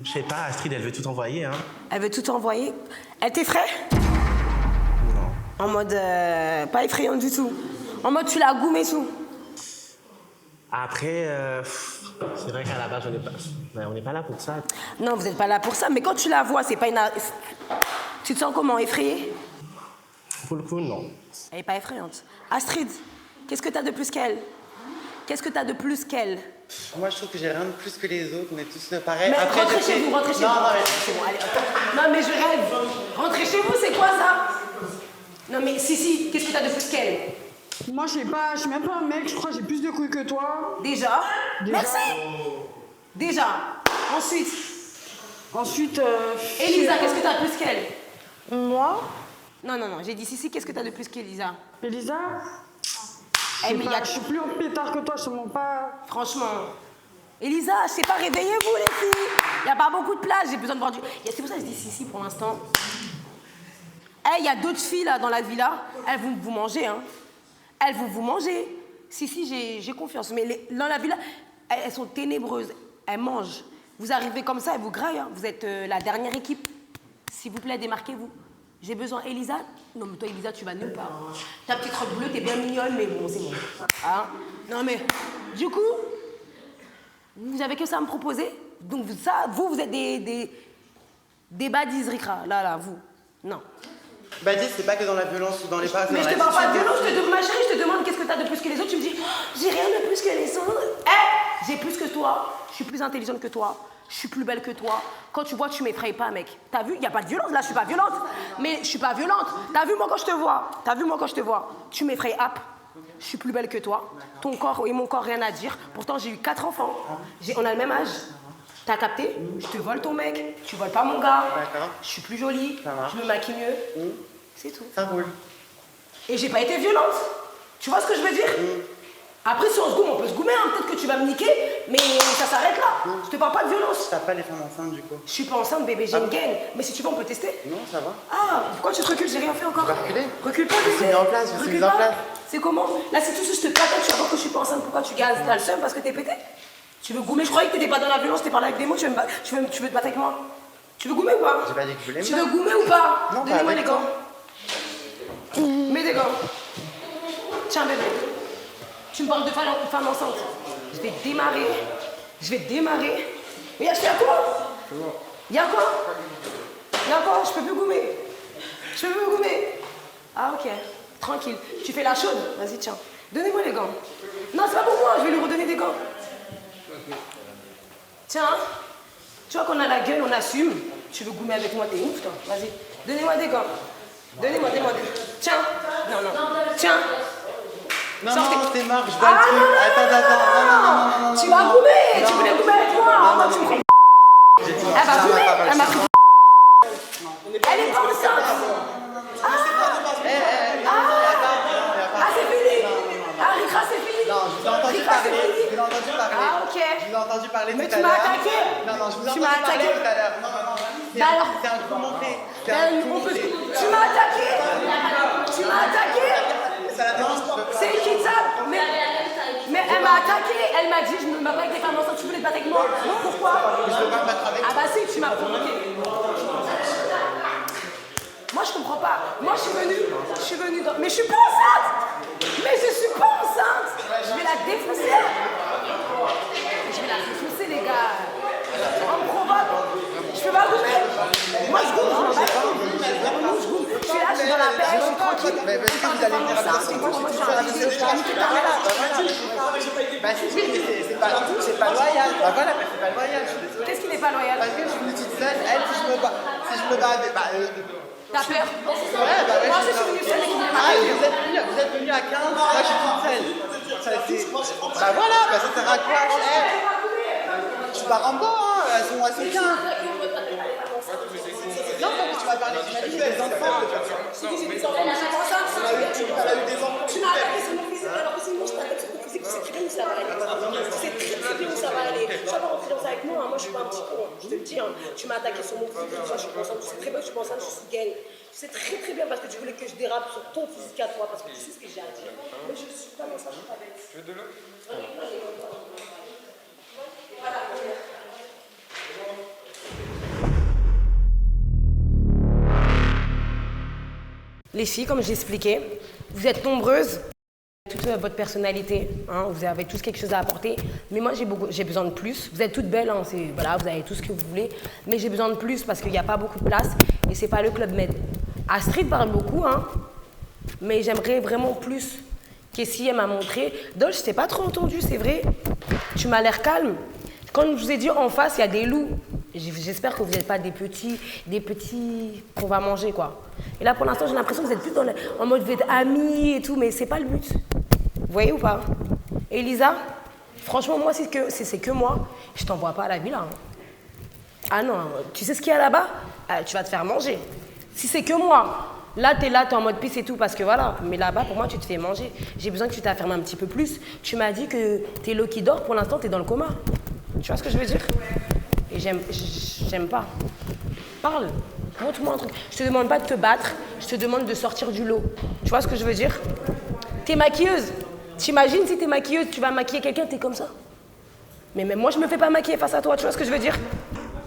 Je sais pas, Astrid, elle veut tout envoyer, hein. Elle veut tout envoyer. Elle t'effraie? Non. En mode pas effrayante du tout. En mode tu la goumes et tout. Après, c'est vrai qu'à la base, on n'est pas là pour ça. Non, vous n'êtes pas là pour ça, mais quand tu la vois, c'est pas une... Tu te sens comment? Effrayée? Pour le coup, non. Elle n'est pas effrayante. Astrid, qu'est-ce que tu as de plus qu'elle? Qu'est-ce que tu as de plus qu'elle? Moi, je trouve que j'ai rien de plus que les autres. On est tous pareils. Mais après, rentrez chez vous, rentrez chez vous. Non, C'est bon, allez, non, mais je rêve. Rentrez chez vous, c'est quoi ça? Non, mais si, qu'est-ce que tu as de plus qu'elle? Moi, je suis même pas un mec, je crois que j'ai plus de couilles que toi. Déjà. Merci. Déjà. Ensuite, Ensuite, Elisa, qu'est-ce que tu as de plus qu'elle? Moi, Non, j'ai dit Sissi, qu'est-ce que t'as de plus qu'Elisa? Elisa, Eh, mais je suis plus en pétard que toi, je te mens pas. franchement, Elisa, je sais pas, réveillez-vous les filles. Il n'y a pas beaucoup de place, j'ai besoin de boire du... C'est pour ça que je dis Sissi pour l'instant. Eh, il y a d'autres filles là dans la villa, elles vont vous manger, hein. Elles vont vous manger. Si, j'ai confiance. Mais dans la villa, elles sont ténébreuses, elles mangent. Vous arrivez comme ça, elles vous graillent, hein. Vous êtes la dernière équipe. S'il vous plaît, démarquez-vous. J'ai besoin, Elisa. Non, mais toi, Elisa, tu vas nulle part. Hein. Ta petite robe bleue, t'es bien mignonne, mais bon, c'est bon. Hein? Non, mais du coup, vous avez que ça à me proposer? Donc, vous êtes des badis, Rikra. Là, vous. Non. Badis, c'est pas que dans la violence ou dans les passes. Mais je te parle pas de violence, ma chérie, je te demande qu'est-ce que t'as de plus que les autres. Tu me dis, j'ai rien de plus que les autres. Eh, j'ai plus que toi. Je suis plus intelligente que toi. Je suis plus belle que toi. Quand tu vois, tu m'effrayes pas, mec. T'as vu? Il n'y a pas de violence. Là, je suis pas violente. Mais je suis pas violente. T'as vu, moi, quand je te vois? Tu m'effrayes, hop. Je suis plus belle que toi. Ton corps et mon corps, rien à dire. Pourtant, j'ai eu 4 enfants. On a le même âge. T'as capté? Je te vole ton mec. Tu voles pas mon gars. D'accord. Je suis plus jolie. Je me maquille mieux. C'est tout. Ça roule. Et j'ai pas été violente. Tu vois ce que je veux dire? Après, si on se goume, on peut se goumer. Hein. Peut-être que tu vas me niquer, mais ça s'arrête là. Je te parle pas de violence. T'as pas les femmes enceintes du coup? Je suis pas enceinte, bébé, j'ai une gang. Mais si tu veux, on peut tester. Non, ça va. Ah, pourquoi tu te recules? J'ai rien fait encore. Tu vas reculer? Recule pas, Je bébé. suis mis en place, je suis Recule mis en pas. place. C'est comment? Là, si tout de suite je te patate, tu vas voir que je suis pas enceinte. Pourquoi tu gazes? T'as le seum parce que t'es pété? Tu veux goumer? Je croyais que t'étais pas dans la violence, t'es parlé avec des mots, tu veux te battre avec moi? Tu veux goumer ou pas? J'ai pas dit que je voulais. Tu veux goumer ou pas? Non, pas Donnez-moi avec les gants. Mets des gants. Tiens, bébé. Tu me parles de femme enceinte. Je vais démarrer. Mais y'a quoi? Y'a quoi? Je peux plus goumer. Ah, ok. Tranquille. Tu fais la chaude? Vas-y, tiens. Donnez-moi les gants. Non, c'est pas pour moi. Je vais lui redonner des gants. Tiens. Tu vois qu'on a la gueule, on assume. Tu veux goumer avec moi, t'es ouf, toi. Vas-y. Donnez-moi des gants. Donnez-moi des... Tiens. Non. Tiens. Non, Sortez. non, c'est mort, je dois le truc. Attends. Non. Tu vas goumer. Tu voulais goumer avec moi. Non, Moi, tu me prends. Elle va goumer. Elle m'a pris. Elle est pas enceinte. C'est fini. Ah, Rikra, c'est fini. Non, je vous ai entendu parler. Ah, ok. Je vous ai entendu parler Mais tout à tu l'heure. m'as attaqué. Non, je vous ai Tu entendu m'as parler attaqué. tout à l'heure. Non. Bah alors. C'est un coup monté. C'est Ben, un coup on peut- monté. Tu m'as attaqué. Ça la dérange pas. C'est équitable. Mais elle m'a attaqué. Elle m'a dit, je me bats pas avec des femmes enceintes. Tu voulais te battre avec moi? Pourquoi? Je veux pas me battre avec. Ah bah si, tu m'as provoqué. Moi, je comprends pas. Moi, je suis venue dans... Mais je suis pas enceinte. Je vais la défoncer. Les gars. On me provoque. Je peux pas goumer. Moi, je goûme. Je suis là, je suis dans la paix, je suis tranquille. Mais est-ce que vous allez venir à personne? Moi, je suis Bah si, c'est pas loyal. Bah voilà, mais c'est pas loyal, je suis désolé. Qu'est-ce qui n'est pas loyal? Parce que je suis une petite seule, elle, si je me bats avec... T'as peur? Ouais, bah ouais, Moi, je suis venue seule et qui m'a Ah, maquillée. vous êtes venus à 15, moi je suis toute seule. Bah voilà, bah ça sert à quoi? Je suis pas Rambo, hein, elles sont 15. Non, mais tu vas parler, tu m'as dit des enfants. Tu m'as attaqué sur mon physique, alors que c'est moi, je t'attaque sur ton physique, tu sais très bien où ça va aller. Tu sais très bien où ça va aller. Tu vas pas rentrer dans ça avec moi, hein. Moi je suis pas un petit con, je te le dis. Hein. Tu m'as attaqué sur mon physique, je suis pas enceinte, tu sais très bien que je suis pas enceinte, je suis gang. Tu sais très bien parce que tu voulais que je dérape sur ton physique à toi, parce que tu sais ce que j'ai à dire. Mais je suis pas dans ça, je suis pas bête. Tu veux de l'eau? Voilà. Les filles, comme j'expliquais, vous êtes nombreuses, toute votre personnalité, hein, vous avez tous quelque chose à apporter, mais moi j'ai besoin de plus. Vous êtes toutes belles, hein, voilà, vous avez tout ce que vous voulez, mais j'ai besoin de plus parce qu'il n'y a pas beaucoup de place et c'est pas le Club Med. Astrid parle beaucoup, hein, mais j'aimerais vraiment plus. Kessie, elle m'a montré. Dolce, je t'ai pas trop entendu, c'est vrai. Tu m'as l'air calme. Quand je vous ai dit en face, il y a des loups. J'espère que vous n'êtes pas des petits qu'on va manger, quoi. Et là, pour l'instant, j'ai l'impression que vous êtes plus en mode vous êtes amis et tout, mais c'est pas le but. Vous voyez ou pas? Elisa, franchement, moi, c'est que moi, je t'envoie pas à la villa. Hein. Ah non, tu sais ce qu'il y a là-bas? Tu vas te faire manger. Si c'est que moi, là, t'es en mode pisse et tout, parce que voilà. Mais là-bas, pour moi, tu te fais manger. J'ai besoin que tu t'affirmes un petit peu plus. Tu m'as dit que t'es l'eau qui dort, pour l'instant, t'es dans le coma. Tu vois ce que je veux dire? Et j'aime pas. Parle, montre-moi un truc. Je te demande pas de te battre, je te demande de sortir du lot. Tu vois ce que je veux dire? T'es maquilleuse. T'imagines si t'es maquilleuse, tu vas maquiller quelqu'un, t'es comme ça. Mais même moi, je me fais pas maquiller face à toi, tu vois ce que je veux dire?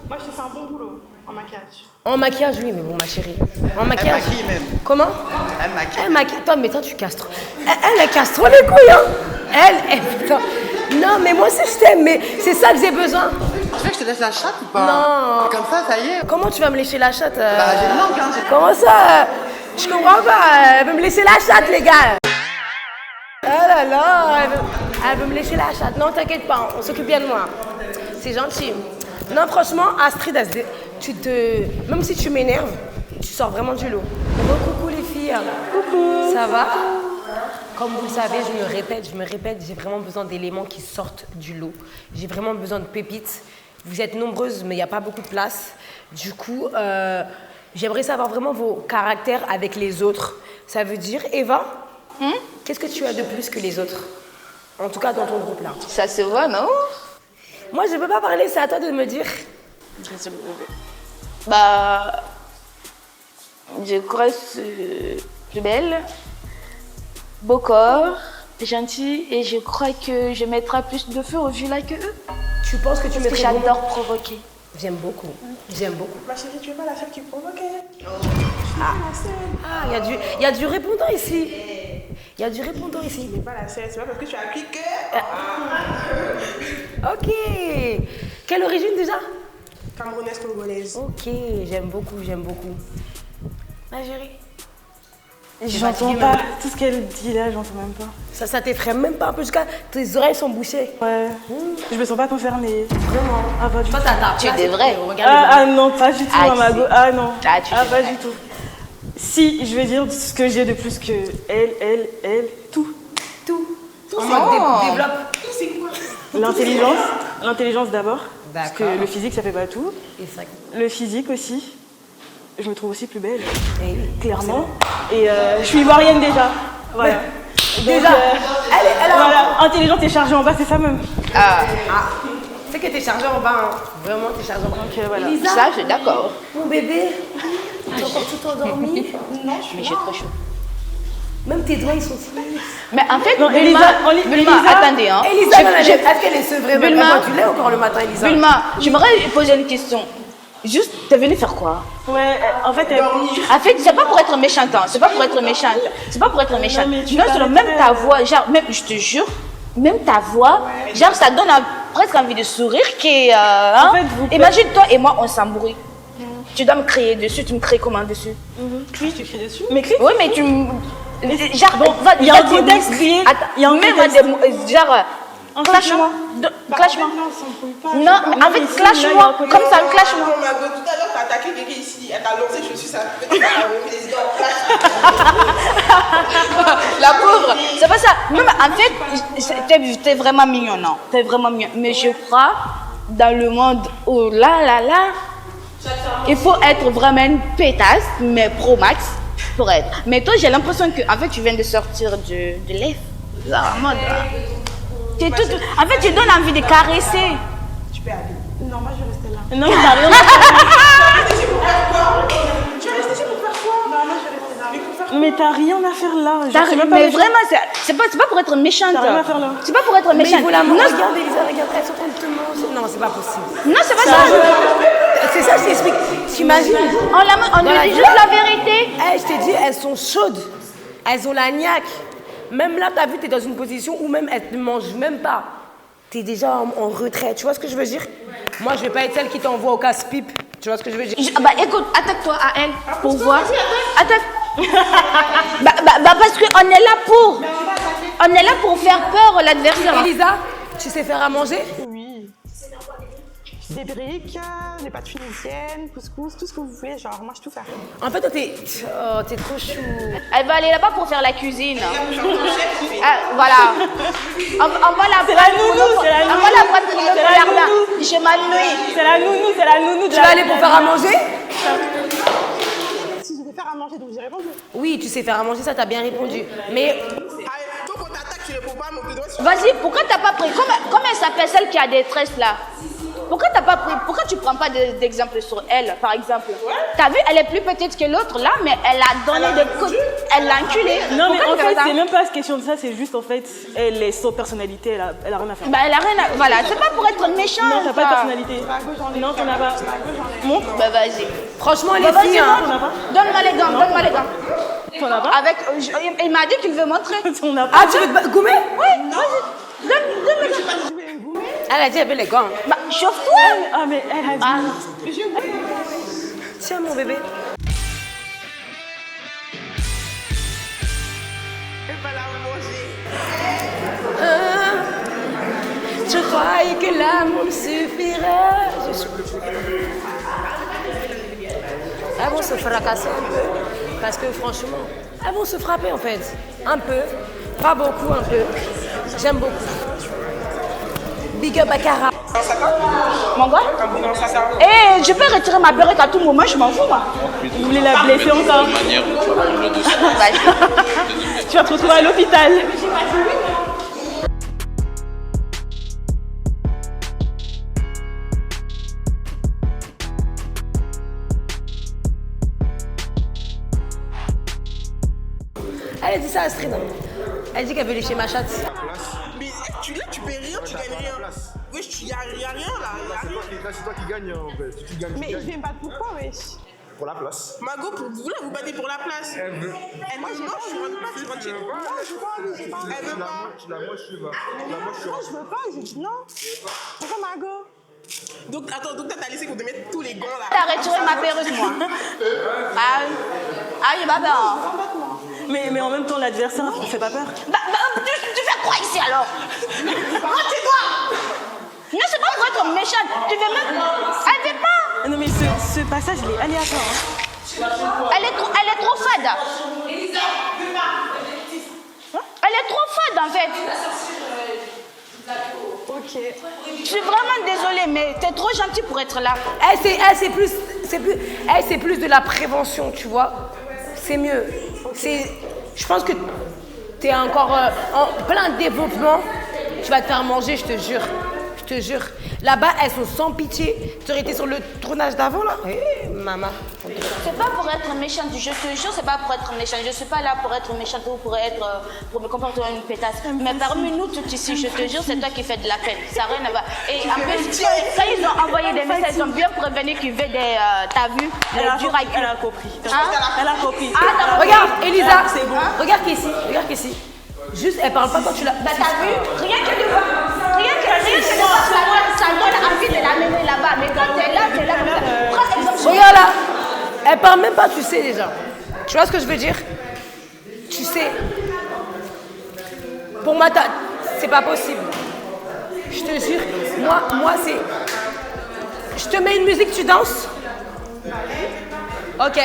Moi, je te fais un bon boulot en maquillage. En maquillage, oui, mais bon, ma chérie. En maquillage. Elle maquille même. Comment? Elle maquille. Elle maquille. Toi, mais toi, tu casses trop. Elle casse trop les couilles, hein. Putain. Non, mais moi aussi, je t'aime, mais c'est ça que j'ai besoin. Tu veux que je te laisse la chatte ou pas? Non. Comme ça y est. Comment tu vas me lécher la chatte Bah, j'ai une langue, hein. Comment ça Je comprends pas. Elle veut me lécher la chatte, les gars. Oh là là, elle veut me lécher la chatte. Non, t'inquiète pas, on s'occupe bien de moi. C'est gentil. Non, franchement, Astrid, même si tu m'énerves, tu sors vraiment du lot. Bon, coucou les filles. Coucou. Ça va? Comme vous le savez, je me répète, j'ai vraiment besoin d'éléments qui sortent du lot. J'ai vraiment besoin de pépites. Vous êtes nombreuses, mais il n'y a pas beaucoup de place. Du coup, j'aimerais savoir vraiment vos caractères avec les autres. Ça veut dire, Eva, qu'est-ce que tu as de plus que les autres? En tout cas, dans ton groupe là. Ça se voit, non? Moi, je ne peux pas parler, c'est à toi de me dire. Bah, je crois que c'est belle, beau corps, gentil, et je crois que je mettrai plus de feu au villa que eux. Tu penses que tu Parce que mettrais j'adore provoquer. J'aime beaucoup. J'aime beaucoup. Ma chérie, tu veux pas la seule qui provoquait? Ah, il y a du répondant ici. Il y a du répondant ici. Tu n'es pas la seule, c'est pas parce que tu as appris que... Ok. Quelle origine déjà? Camerounaise, congolaise. Ok, j'aime beaucoup, j'aime beaucoup. Ma chérie? J'entends fatiguée, pas. même. Tout ce qu'elle dit là, j'entends même pas. Ça t'effraie même pas un peu jusqu'à tes oreilles sont bouchées. Ouais. Je me sens pas concernée. Vraiment. Ah, pas du tout. Toi, t'as Tu devrais. Regarde. Non, pas du tout, Ah, Amago. si. Ah non. Ah, tu pas devrais. du tout. Si, je vais dire ce que j'ai de plus que elle, tout. Tout. En mode développe. C'est quoi? L'intelligence d'abord. Parce que D'accord. le physique, ça fait pas tout. Et ça. Le physique aussi. Je me trouve aussi plus belle, Eh oui, clairement. Et je suis ivoirienne déjà. Voilà. Donc, déjà, elle a... voilà, intelligente et chargée en bas, c'est ça même. C'est que t'es chargée en bas, hein. Vraiment, t'es chargée en bas. Donc voilà. Elisa, Ça, je suis d'accord. mon bébé, t'es encore tout endormi. Mais j'ai trop chaud. Même tes doigts, ils sont timides. Mais en fait, Non, Bulma, Elisa, Bulma, Elisa- attendez, hein. Elisa, est-ce qu'elle est sevrée? Bulma. Elle boit du lait encore le matin, Elisa? Bulma, j'aimerais poser une question. Juste, t'es venue faire quoi? Ouais, en fait, En fait, c'est pas pour être méchante, hein. C'est pas pour être méchante. C'est pas pour être méchante. mais tu Non, seulement t'arrêtes. même ta voix, genre, même, je te jure, même ta voix, genre, ça donne presque envie de sourire qui hein. fait, vous- Imagine, toi et moi, on s'embrouille. Tu dois me crier dessus, tu me cries comment dessus? clique, tu cries dessus. Mais clique. Oui, mais tu me. Genre, il y a un contexte crié. Il y a un même contexte. à des. Genre, clash-moi. Clash-moi. Non, on s'embrouille pas. Non, mais en fait, mais si, clash-moi. là, il y a un contexte. Comme ça, clash-moi. Tout à l'heure, t'as attaqué quelqu'un ici. Elle t'a lancé, je suis sa présidente. La pauvre, c'est pas ça. Même en fait, t'es vraiment mignon, non? T'es vraiment mignon. Mais je crois, dans le monde où là, il faut être vraiment une pétasse, mais pro max, pour être. Mais toi, j'ai l'impression que, en fait, tu viens de sortir de l'EF. Genre, en mode. En fait, tu donnes envie de caresser. Tu peux aller. Non, moi je vais rester là. Non, mais t'as rien à faire. Tu vas rester ici pour faire quoi? Non, moi je vais rester là. Mais pour faire Mais t'as rien à faire là. Je sais même pas Mais méchante. vraiment, c'est pas pour être méchante. T'as rien à faire là. C'est pas pour être Mais méchante. il faut la Non, regarde, Elisa, regarde, elles sont en train de te manger. Non, c'est pas possible. non, c'est pas ça. C'est ça, je t'explique. T'imagines? On Dans lui la dit vie. juste la vérité. Eh, je t'ai dit, elles sont chaudes. Elles ont la niaque. Même là, t'as vu, t'es dans une position où même elles ne mangent même pas. T'es déjà en retrait. Tu vois ce que je veux dire? Moi, je vais pas être celle qui t'envoie au casse-pipe. Tu vois ce que je veux dire? Bah écoute, attaque-toi à elle pour voir. Attaque. Parce qu'on est là pour. On est là pour faire peur à l'adversaire. Elisa, tu sais faire à manger? Oui. Des briques, des pâtes tunisiennes, couscous, tout ce que vous voulez. Genre, moi, je tout faire. En fait, toi, t'es trop chou. Elle va aller là-bas pour faire la cuisine. Ah, voilà. On va la C'est la nounou, c'est la On va nounou. la prendre pour le C'est la jardin. nounou. Je m'ennuie. C'est la nounou de Tu vas aller pour faire à manger? Si je manger, donc j'ai répondu. Oui, tu sais faire à manger, ça, t'as bien répondu. Mais Donc on t'attaque, tu réponds pas, mais on te doit... Vas-y, pourquoi t'as pas pris... Comment elle s'appelle celle qui a des tresses là? Pourquoi t'as pas pris... Pourquoi tu prends pas d'exemple sur elle, par exemple? T'as vu, elle est plus petite que l'autre là, mais elle a donné des coups... Elle l'a enculée. Non, mais Pourquoi en tu fais fait, ça? c'est même pas question de ça, c'est juste en fait, elle est sans personnalité, elle a rien à faire. Bah, elle a rien à... Voilà, c'est pas pour être méchante. Non, t'as pas de personnalité. Non, t'en as pas. Montre. Bah, vas-y. franchement, les Bah, vas-y, filles, hein, T'en as pas. donne-moi les gants, donne-moi les gants. T'en as pas. Avec... il m'a dit qu'il veut montrer. T'en as pas. ah, tu veux te goumer? Oui, vas-y. Donne les gants. Elle a dit, elle veut les gants. Bah, chauffe-toi. Ah, mais elle a dit. Ah. Tiens, mon bébé. Elle va la manger. Je croyais que l'amour suffirait. Elles vont se fracasser un peu. Parce que franchement, elles vont se frapper en fait. Un peu. Pas beaucoup, un peu. J'aime beaucoup. Big up à Cara. Mon gars? Eh, je peux retirer ma perruque à tout moment, je m'en fous, moi. Vous voulez la blesser encore? Vas-y. Tu vas te retrouver à l'hôpital. Elle a dit ça à Astrid. Elle dit qu'elle veut lécher ma chatte. Mais tu paies rien, tu gagnes rien. Wesh, il y a rien là. C'est toi qui gagne en fait. Si tu gagnes, Mais je vais me battre pourquoi, wesh? pour la place. Mago, pour vous là, vous battez pour la place. Elle veut. Elle dit non, je rentre pas, tu rentres chez toi. Non, je veux pas. Elle veut pas. Tu la moches, tu vas. Non, je veux pas, j'ai dit non. Pourquoi Mago? Donc, attends, donc t'as laissé qu'on te mette tous les gants là. T'as retiré ma perruque, moi. Ah, il va bien. Mais en même temps, l'adversaire, ça fait pas peur. Bah, tu fais quoi ici alors? Retiens-toi. Non, c'est pas pour être méchante. Tu veux même... Elle veut pas. Non, mais ce passage, il est aléatoire. Hein. Elle est trop fade. Elle est trop fade en fait. Ok. Je suis vraiment désolée, mais t'es trop gentille pour être là. C'est plus de la prévention, tu vois. C'est mieux. Je pense que t'es encore en plein développement. Tu vas te faire manger, je te jure. Je te jure. Là-bas, elles sont sans pitié. Tu aurais été sur le tournage d'avant, là. Maman. C'est pas pour être méchante, je te jure, c'est pas pour être méchante. Je suis pas là pour être méchante ou pour me comporter comme une pétasse. Mais parmi nous toutes ici, je te jure, c'est toi qui fais de la peine. Ça n'a rien à voir. Et en plus, quand ils ont envoyé des messages, ils ont bien prévenu qu'ils veulent des... T'as vu? Elle a Du rail. compris. Elle a compris. Hein? Elle a compris. Ah, Regarde, Elisa. C'est bon. Regarde qu'ici. Regarde qu'ici. Juste, elle parle pas quand tu la... Bah t'as vu? Rien que de voir. Rien que de voir, ça donne envie de l'amener là-bas. Mais quand t'es là, prends exemple. Regarde là. Elle parle même pas, tu sais déjà. Tu vois ce que je veux dire? Tu sais. Pour moi, c'est pas possible. Je te jure. Moi, c'est... Je te mets une musique, tu danses? Ok.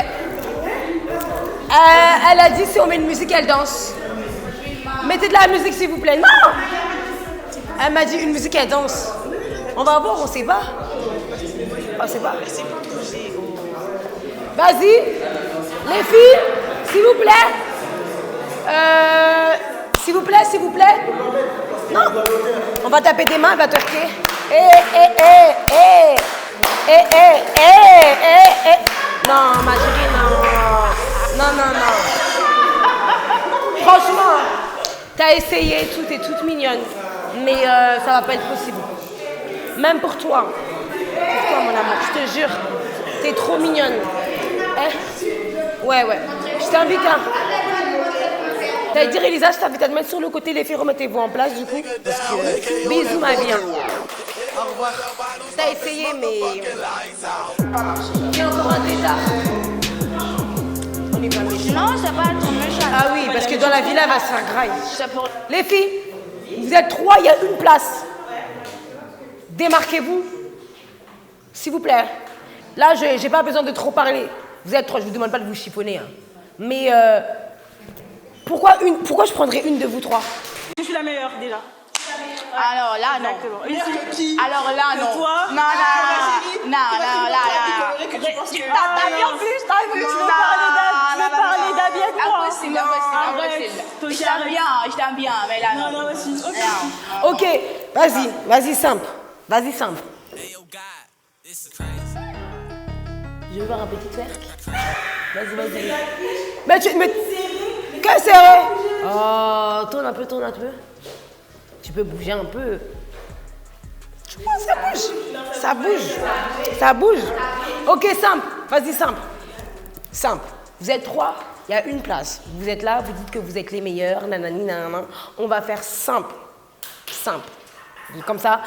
Elle a dit si on met une musique, elle danse. Mettez de la musique, s'il vous plaît. Non! Elle m'a dit une musique, elle danse. On va voir, on sait pas. On sait pas. Vas-y, les filles, s'il vous plaît. S'il vous plaît. Non. On va taper des mains, elle va twerker. Non, ma chérie, non. Non. Franchement, t'as essayé, tout est toute mignonne. Mais ça va pas être possible. Même pour toi. Pour toi, mon amour, je te jure. T'es trop mignonne. Ouais. Je t'invite à... T'as dit, Elisa, je t'invite à te mettre sur le côté, les filles, remettez-vous en place, du coup. Parce que... Bisous, ma vie. Au revoir. T'as essayé, mais... Il y a encore un détard. On est pas méchants. Non, ça va être méchant. Ah oui, parce que dans la villa, elle va se faire graille. C'est pour... Les filles, vous êtes 3, il y a une place. Démarquez-vous. S'il vous plaît. Là, j'ai pas besoin de trop parler. Vous êtes 3, je vous demande pas de vous chiffonner. Hein. Mais pourquoi je prendrais une de vous 3? Je suis la meilleure déjà. Alors là, non. Meilleur que qui? Alors là, non. toi? Non, non, là. Que tu penses que... T'as bien plus, t'as vu? Tu veux parler d'Abby avec moi? Impossible. Je t'aime bien, mais là, non. Non, vas-y. Ok, vas-y, simple. Vas-y, simple. Je veux voir un petit twerk. Vas-y. Mais que serré? Oh, tourne un peu. Tu peux bouger un peu. Ça bouge. Ok, simple. Vas-y, simple. Vous êtes 3, il y a une place. Vous êtes là, vous dites que vous êtes les meilleurs, nanani, nanana. On va faire simple. Comme ça,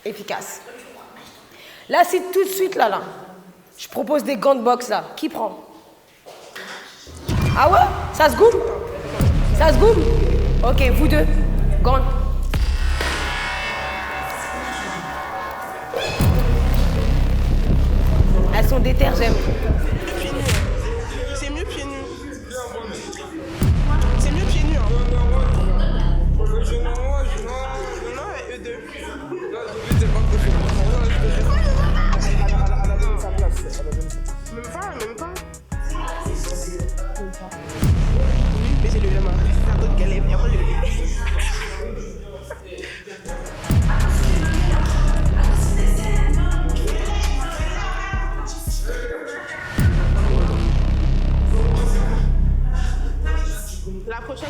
efficace. Là, si tout de suite, là, je propose des gants de boxe, là. Qui prend? Ah ouais? Ça se goûte? Ok, vous deux, gants. Elles sont déter, j'aime. C'est mieux pieds nus. C'est mieux pieds nus. Hein. Non, eux deux. Même pas. Oui, mais j'ai levé la main. C'est un peu de galère, et après j'ai levé. La prochaine,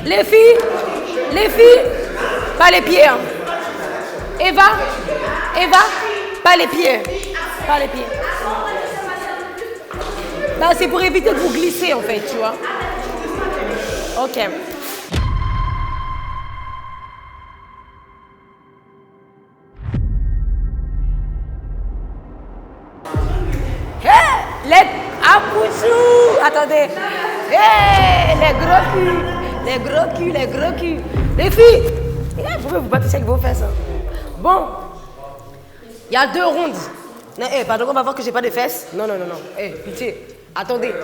Les filles, pas les pieds. Hein. Eva, pas les pieds. Bah, c'est pour éviter de vous glisser en fait, tu vois. Ok. Hey, les apouchous. Attendez. Hey, les gros culs. Les filles, pourquoi vous battez avec vos fesses? Hein? Bon, il y a 2 rondes. Non, pardon, on va voir que j'ai pas de fesses. Non. Pitié. Attendez.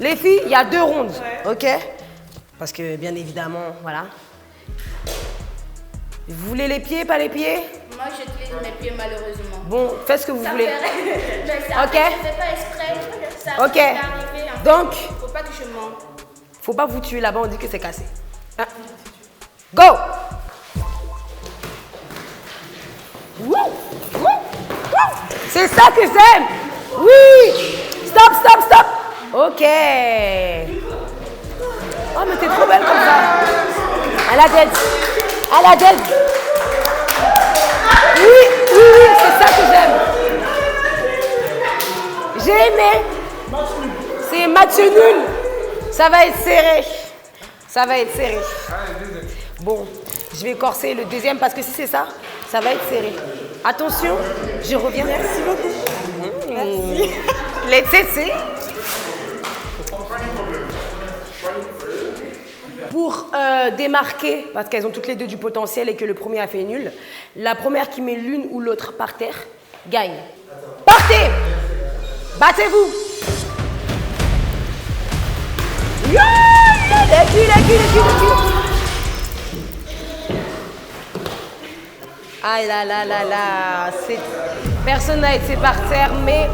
Les filles, il y a 2 rondes, ok? Parce que, bien évidemment, voilà. Vous voulez les pieds, pas les pieds? Moi, j'utilise mes pieds, malheureusement. Bon, faites ce que vous voulez. Ok. Je fais pas exprès. Ça Ok. peut arriver, en fait. Donc, Faut pas que je mente. faut pas vous tuer là-bas, on dit que c'est cassé. Hein? Go! Wouh! C'est ça que j'aime! Oui! Stop! Ok! Oh, mais t'es trop belle comme ça! À la tête! Oui, c'est ça que j'aime! J'ai aimé! C'est match nul! Ça va être serré. Bon, je vais corser le deuxième parce que si c'est ça, ça va être serré. Attention, je reviens. Merci beaucoup. Merci. Les tsetse. Pour démarquer, parce qu'elles ont toutes les deux du potentiel et que le premier a fait nul, la première qui met l'une ou l'autre par terre gagne. Partez! Battez-vous! Les culs. Ah là. Personne n'a été par terre, mais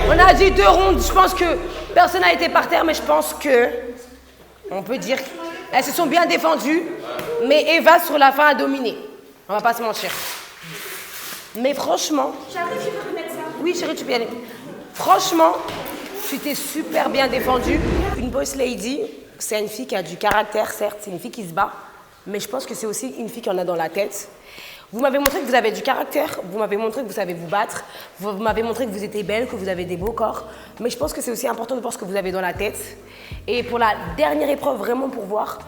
on a dit 2 rondes. Je pense que personne n'a été par terre, mais je pense que on peut dire qu'elles se sont bien défendues, mais Eva sur la fin a dominé. On va pas se mentir. Mais franchement, oui chérie, tu peux y aller. Franchement, tu t'es super bien défendue. Une boss lady, c'est une fille qui a du caractère, certes, c'est une fille qui se bat, mais je pense que c'est aussi une fille qui en a dans la tête. Vous m'avez montré que vous avez du caractère, vous m'avez montré que vous savez vous battre, vous m'avez montré que vous étiez belle, que vous avez des beaux corps, mais je pense que c'est aussi important de voir ce que vous avez dans la tête. Et pour la dernière épreuve, vraiment pour voir,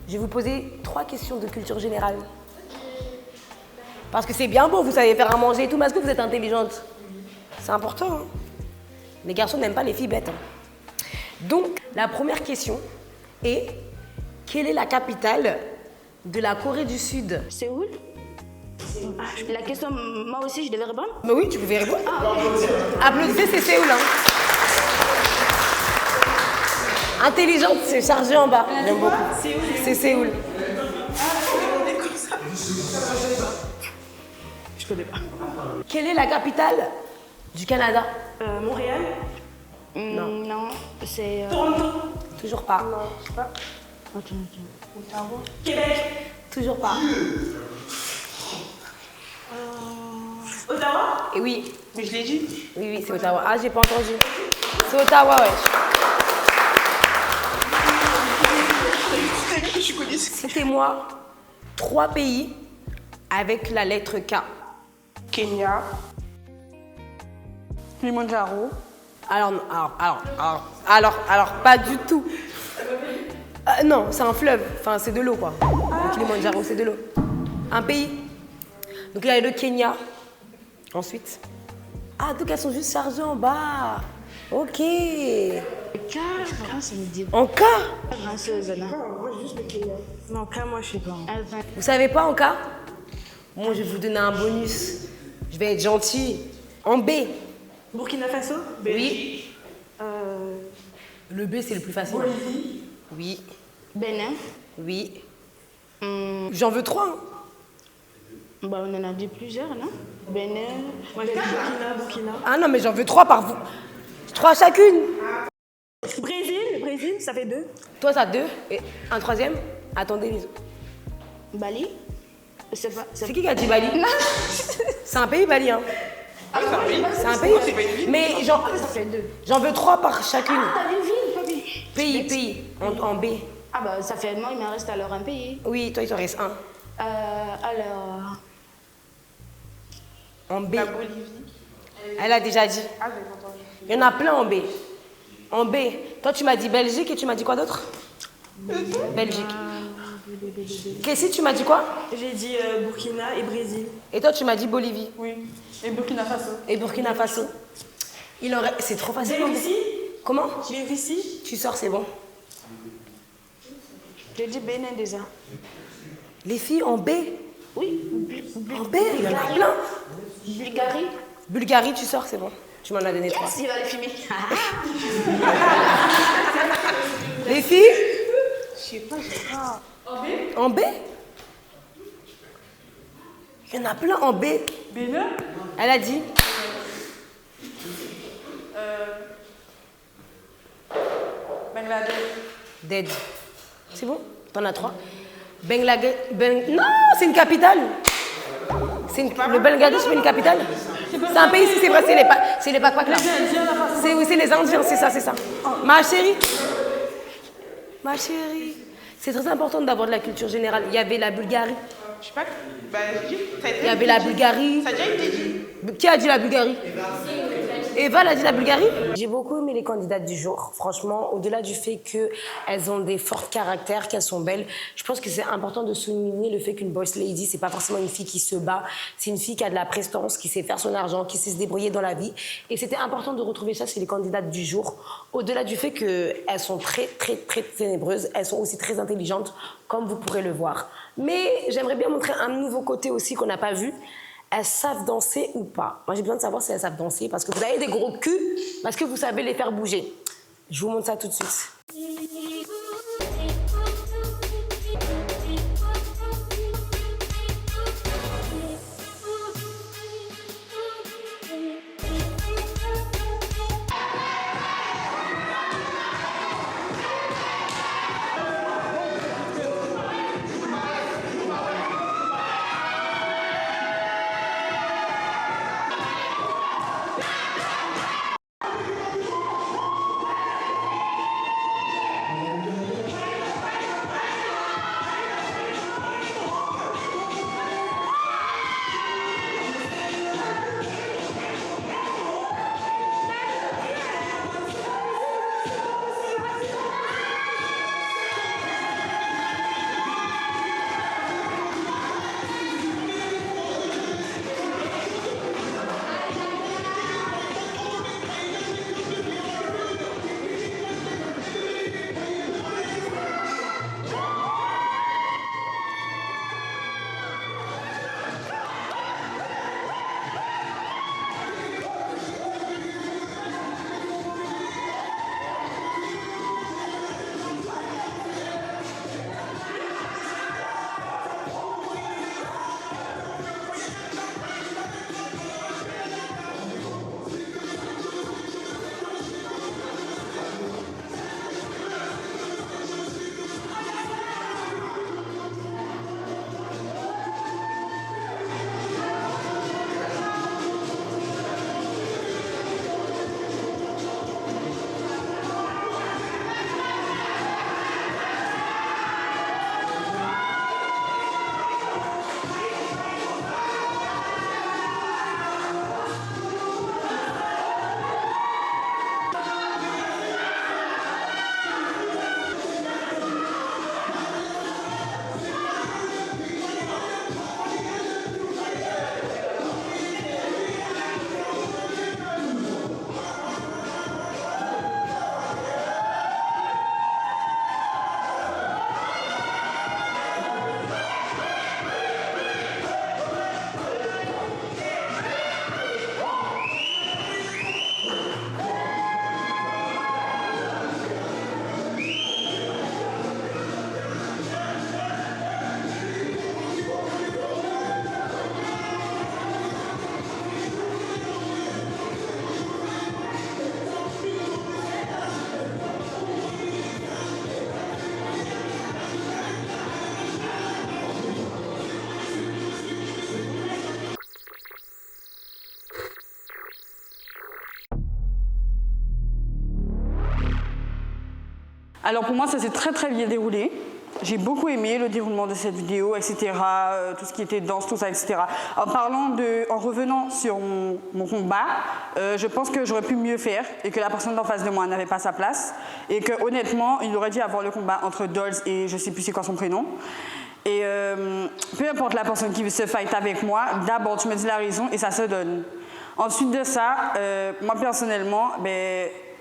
je vais vous poser 3 questions de culture générale. Parce que c'est bien beau, vous savez faire à manger et tout, mais est-ce que vous êtes intelligente? C'est important, hein? Les garçons n'aiment pas les filles bêtes. Hein. Donc, la première question est, quelle est la capitale de la Corée du Sud? Séoul? La question, moi aussi, je devais répondre? Mais oui, tu pouvais répondre. Applaudissez, c'est Séoul. Hein. Intelligente, c'est chargé en bas. J'aime beaucoup. C'est Séoul. Je connais pas. Quelle est la capitale du Canada? Montréal. Non, c'est... Toronto. Toujours pas. Je sais pas. Québec. Toujours pas. Ottawa. Et oui. Mais je l'ai dit. Oui, c'est Ottawa. Ah, j'ai pas entendu. C'est Ottawa, ouais. Je connais. Citez-moi 3 pays avec la lettre K. Kenya. Kilimanjaro. Alors, pas du tout. Non, c'est un fleuve. Enfin, c'est de l'eau, quoi. Le Kilimanjaro, c'est de l'eau. Un pays. Donc, il y a le Kenya. Ensuite. Ah, donc elles sont juste chargées en bas. Ok. Vraiment, ça me dit En K? grand-chose, non? Non, quand moi, je sais pas. Vous savez pas en K? Moi, je vais vous donner un bonus. Je vais être gentil. En B. Burkina Faso. Oui. Le B, c'est le plus facile. Bolivie. Oui. Bénin. Oui. J'en veux 3. Bah, on en a dit plusieurs, non? Bénin. Moi, j'ai dit Burkina. Ah non, mais j'en veux 3 par vous. 3 chacune. Brésil, ça fait 2. Toi, t'as 2. Et un troisième. Attendez, les autres. Bali. C'est pas... C'est qui a dit Bali? C'est un pays, Bali, hein. C'est un pays. Mais j'en veux 3 par chacune. T'as une ville, pas ville. Pays. En B. Ah bah, ça fait moi, il me reste alors un pays. Oui, toi, il t'en reste un. Alors... En B. La Bolivie. Elle a déjà dit. Ah, j'ai entendu. Il y en a plein en B. En B. Toi, tu m'as dit Belgique et tu m'as dit quoi d'autre? Belgique. Kessie, tu m'as dit quoi? J'ai dit Burkina et Brésil. Et toi, tu m'as dit Bolivie. Oui. Et Burkina Faso. Et Burkina Faso. Il en reste... C'est trop facile. J'ai en B. Russie. Comment? J'ai Russie. Tu sors, c'est bon. J'ai dit Bénin déjà. Les filles en B. Oui. En B, il y en a plein. Bulgarie. Bulgarie, tu sors, c'est bon. Tu m'en as donné 3. Yes, il va les filmer. Les filles? Je sais pas. En B? Il y en a plein en B. Bénin. Elle a dit. Bangladesh. Dead. C'est bon? T'en as 3. Bangladesh. Non, c'est une capitale. Le Bangladesh, c'est une capitale. C'est un pays, si c'est vrai, c'est les Pakpak là. C'est les Indiens, c'est ça. Ma chérie. C'est très important d'avoir de la culture générale. Il y avait la Bulgarie. Je sais pas. Bah, j'ai dit. Il y avait la Bulgarie. Ça a déjà été dit. Qui a dit la Bulgarie? Eva a dit la Bulgarie. J'ai beaucoup aimé les candidates du jour. Franchement, au-delà du fait qu'elles ont des forts caractères, qu'elles sont belles, je pense que c'est important de souligner le fait qu'une boss lady, c'est pas forcément une fille qui se bat. C'est une fille qui a de la prestance, qui sait faire son argent, qui sait se débrouiller dans la vie. Et c'était important de retrouver ça chez les candidates du jour. Au-delà du fait qu'elles sont très ténébreuses, elles sont aussi très intelligentes, comme vous pourrez le voir. Mais j'aimerais bien montrer un nouveau côté aussi qu'on n'a pas vu. Elles savent danser ou pas? Moi, j'ai besoin de savoir si elles savent danser parce que vous avez des gros culs, parce que vous savez les faire bouger. Je vous montre ça tout de suite. Alors pour moi, ça s'est très très bien déroulé. J'ai beaucoup aimé le déroulement de cette vidéo, etc. Tout ce qui était danse, tout ça, etc. En revenant sur mon combat, je pense que j'aurais pu mieux faire et que la personne d'en face de moi n'avait pas sa place. Et que honnêtement, il aurait dû avoir le combat entre Dolls et je sais plus c'est quoi son prénom. Et peu importe la personne qui se fight avec moi, d'abord tu me dis la raison et ça se donne. Ensuite de ça, moi personnellement,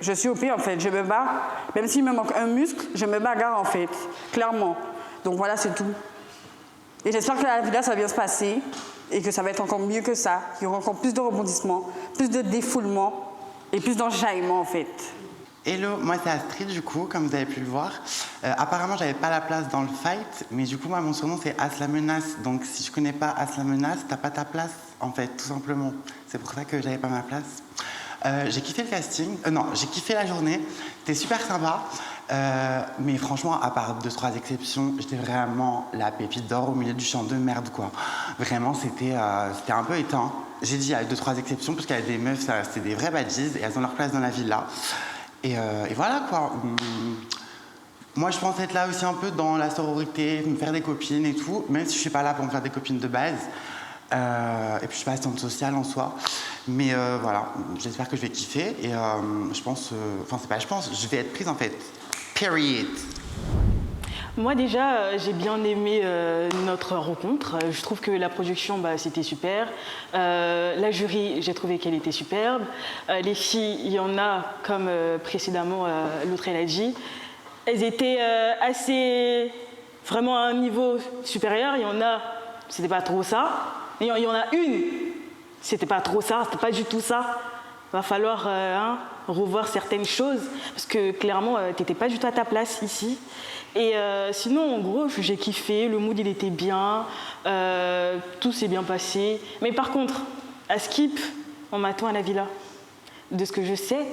je suis OP en fait, je me bats. Même s'il me manque un muscle, je me bagarre en fait, clairement. Donc voilà, c'est tout. Et j'espère que la villa, ça va bien se passer et que ça va être encore mieux que ça. Qu'il y aura encore plus de rebondissements, plus de défoulements et plus d'enjaillement en fait. Hello, moi c'est Astrid du coup, comme vous avez pu le voir. Apparemment, j'avais pas la place dans le fight, mais du coup, moi, mon surnom c'est As la menace. Donc, si tu connais pas As la menace, t'as pas ta place, en fait, tout simplement. C'est pour ça que j'avais pas ma place. J'ai kiffé le casting, j'ai kiffé la journée, c'était super sympa. Mais franchement, à part 2-3 exceptions, j'étais vraiment la pépite d'or au milieu du champ de merde, quoi. Vraiment, c'était un peu éteint. J'ai dit il y a 2-3 exceptions, parce qu'il y a des meufs, c'est des vraies badges, et elles ont leur place dans la villa. Et voilà quoi. Moi je pense être là aussi un peu dans la sororité, me faire des copines et tout, même si je suis pas là pour me faire des copines de base. Et puis je suis pas assistante sociale en soi. Mais voilà, j'espère que je vais kiffer et je vais être prise en fait. Period. Moi déjà, j'ai bien aimé notre rencontre. Je trouve que la production, c'était super. La jury, j'ai trouvé qu'elle était superbe. Les filles, il y en a, comme précédemment l'autre elle a dit, elles étaient vraiment à un niveau supérieur. Il y en a, c'était pas trop ça. Mais il y en a une, c'était pas trop ça, c'était pas du tout ça. Va falloir revoir certaines choses parce que clairement, t'étais pas du tout à ta place ici. Et sinon, en gros, j'ai kiffé, le mood il était bien, tout s'est bien passé. Mais par contre, à Skip, on m'attend à la villa. De ce que je sais,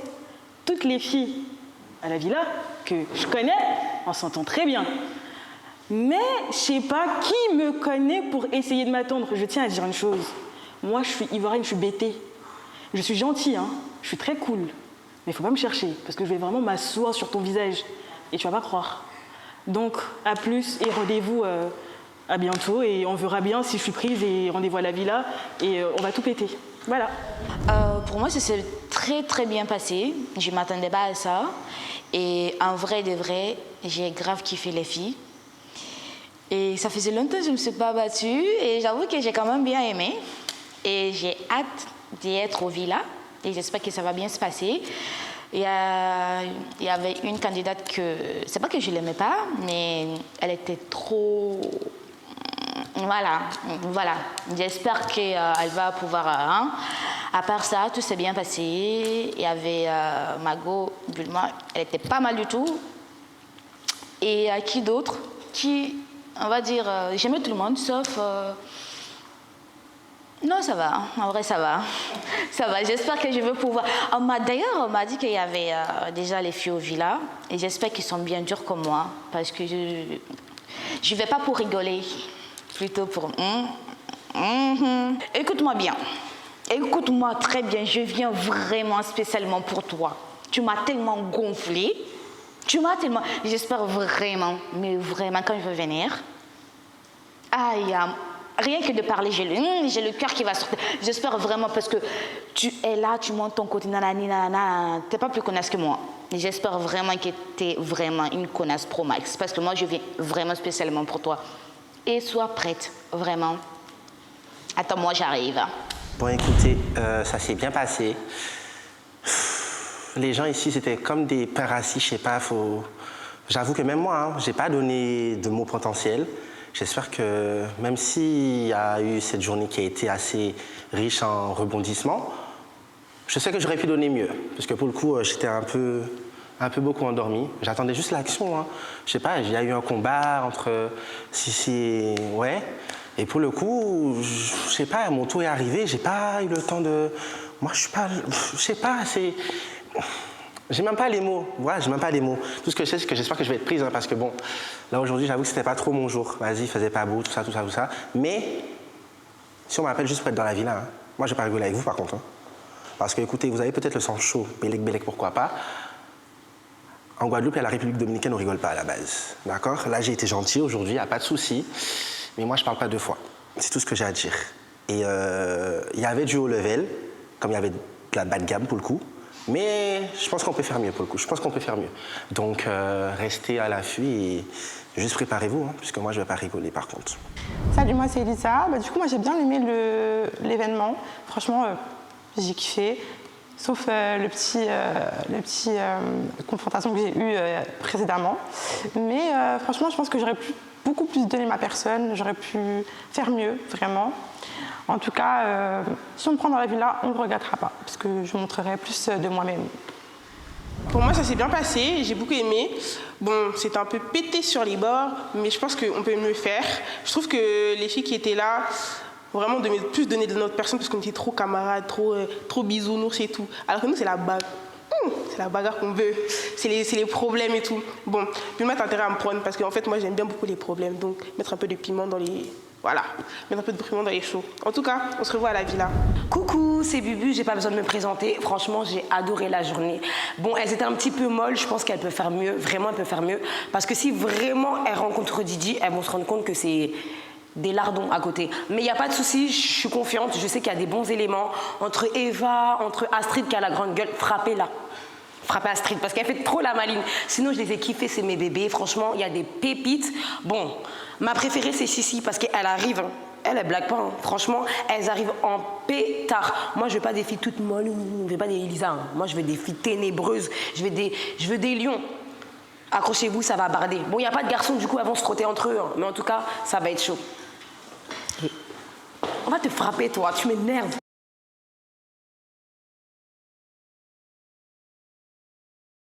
toutes les filles à la villa que je connais, on s'entend très bien. Mais je sais pas qui me connaît pour essayer de m'attendre. Je tiens à dire une chose. Moi, je suis ivoirienne, je suis bêtée. Je suis gentille, je suis très cool. Mais il faut pas me chercher, parce que je vais vraiment m'asseoir sur ton visage. Et tu vas pas croire. Donc, à plus et rendez-vous à bientôt. Et on verra bien si je suis prise et rendez-vous à la villa. Et on va tout péter. Voilà. Pour moi, ça s'est très très bien passé. Je ne m'attendais pas à ça. Et en vrai de vrai, j'ai grave kiffé les filles. Et ça faisait longtemps que je ne me suis pas battue. Et j'avoue que j'ai quand même bien aimé. Et j'ai hâte d'y être au villa. Et j'espère que ça va bien se passer. Il y avait une candidate que, c'est pas que je l'aimais pas, mais elle était trop... Voilà. J'espère qu'elle va pouvoir... À part ça, tout s'est bien passé. Il y avait Mago, Bulma, elle était pas mal du tout. Et qui d'autre? On va dire, j'aimais tout le monde, sauf... Non, ça va. En vrai, ça va. Ça va. J'espère que je vais pouvoir... D'ailleurs, on m'a dit qu'il y avait déjà les filles au villa. Et j'espère qu'ils sont bien durs comme moi. Parce que je ne vais pas pour rigoler. Plutôt pour... Écoute-moi bien. Écoute-moi très bien. Je viens vraiment spécialement pour toi. Tu m'as tellement gonflé. J'espère vraiment, mais vraiment, quand je vais venir... Rien que de parler, j'ai le cœur qui va sortir. J'espère vraiment parce que tu es là, tu montes ton côté, nanani, nanana. T'es pas plus connasse que moi. Et j'espère vraiment que t'es vraiment une connasse pro max. Parce que moi, je viens vraiment spécialement pour toi. Et sois prête, vraiment. Attends, moi, j'arrive. Bon, écoutez, ça s'est bien passé. Les gens ici, c'était comme des pains rassis, je sais pas, J'avoue que même moi, j'ai pas donné de mots potentiels. J'espère que même s'il y a eu cette journée qui a été assez riche en rebondissements, je sais que j'aurais pu donner mieux. Parce que pour le coup, j'étais un peu beaucoup endormi. J'attendais juste l'action. Je sais pas, il y a eu un combat entre Sissi et... Ouais. Et pour le coup, je sais pas, mon tour est arrivé, j'ai pas eu le temps de... Moi, je suis pas... Je sais pas, c'est... J'ai même pas les mots. Voilà, j'ai même pas les mots. Tout ce que je sais, c'est que j'espère que je vais être prise, parce que bon, là aujourd'hui, j'avoue que c'était pas trop mon jour. Vas-y, il faisait pas beau, tout ça. Mais si on m'appelle juste pour être dans la villa, moi, je vais pas rigoler avec vous, par contre. Parce que, écoutez, vous avez peut-être le sang chaud, Bélec, pourquoi pas. En Guadeloupe et à la République dominicaine, on rigole pas à la base. D'accord? Là, j'ai été gentil aujourd'hui, il n'y a pas de souci. Mais moi, je parle pas 2 fois. C'est tout ce que j'ai à dire. Et il y avait du haut level, comme il y avait de la bas de gamme pour le coup. Mais je pense qu'on peut faire mieux pour le coup. Je pense qu'on peut faire mieux. Donc, restez à l'affût et juste préparez-vous, hein, puisque moi, je vais pas rigoler par contre. Salut, moi c'est Elisa. Du coup, moi j'ai bien aimé l'événement. Franchement, j'ai kiffé. Sauf le petit confrontation que j'ai eue précédemment. Mais franchement, je pense que j'aurais pu beaucoup plus donner ma personne. J'aurais pu faire mieux, vraiment. En tout cas, si on me prend dans la villa, on ne le regrettera pas. Parce que je montrerai plus de moi-même. Pour moi, ça s'est bien passé, j'ai beaucoup aimé. Bon, c'était un peu pété sur les bords, mais je pense qu'on peut mieux faire. Je trouve que les filles qui étaient là, vraiment plus donner de notre personne, parce qu'on était trop camarades, trop bisounours et tout. Alors que nous, c'est la bagarre. C'est la bagarre qu'on veut, c'est les problèmes et tout. Bon, puis mettre intérêt à me prendre, parce qu'en fait, moi, j'aime bien beaucoup les problèmes. Donc, mettre un peu de piment dans les... Voilà, mettre un peu de piment dans les shows. En tout cas, on se revoit à la villa. Coucou, c'est Bubu, j'ai pas besoin de me présenter. Franchement, j'ai adoré la journée. Bon, elles étaient un petit peu molles, je pense qu'elles peuvent faire mieux. Vraiment, elles peuvent faire mieux. Parce que si vraiment elles rencontrent Didi, elles vont se rendre compte que c'est des lardons à côté. Mais il n'y a pas de souci, je suis confiante. Je sais qu'il y a des bons éléments. Entre Eva, entre Astrid qui a la grande gueule, frappez-la. Frappez Astrid parce qu'elle fait trop la maline. Sinon, je les ai kiffés, c'est mes bébés. Franchement, il y a des pépites. Bon, ma préférée, c'est Sissi parce qu'elle arrive. Hein. Elle blague pas. Hein. Franchement, elles arrivent en pétard. Moi, je veux pas des filles toutes molles. Je veux pas des Elisa. Hein. Moi, je veux des filles ténébreuses. Je veux des lions. Accrochez-vous, ça va barder. Bon, il n'y a pas de garçons, du coup, elles vont se frotter entre eux. Hein. Mais en tout cas, ça va être chaud. On va te frapper, toi. Tu m'énerves.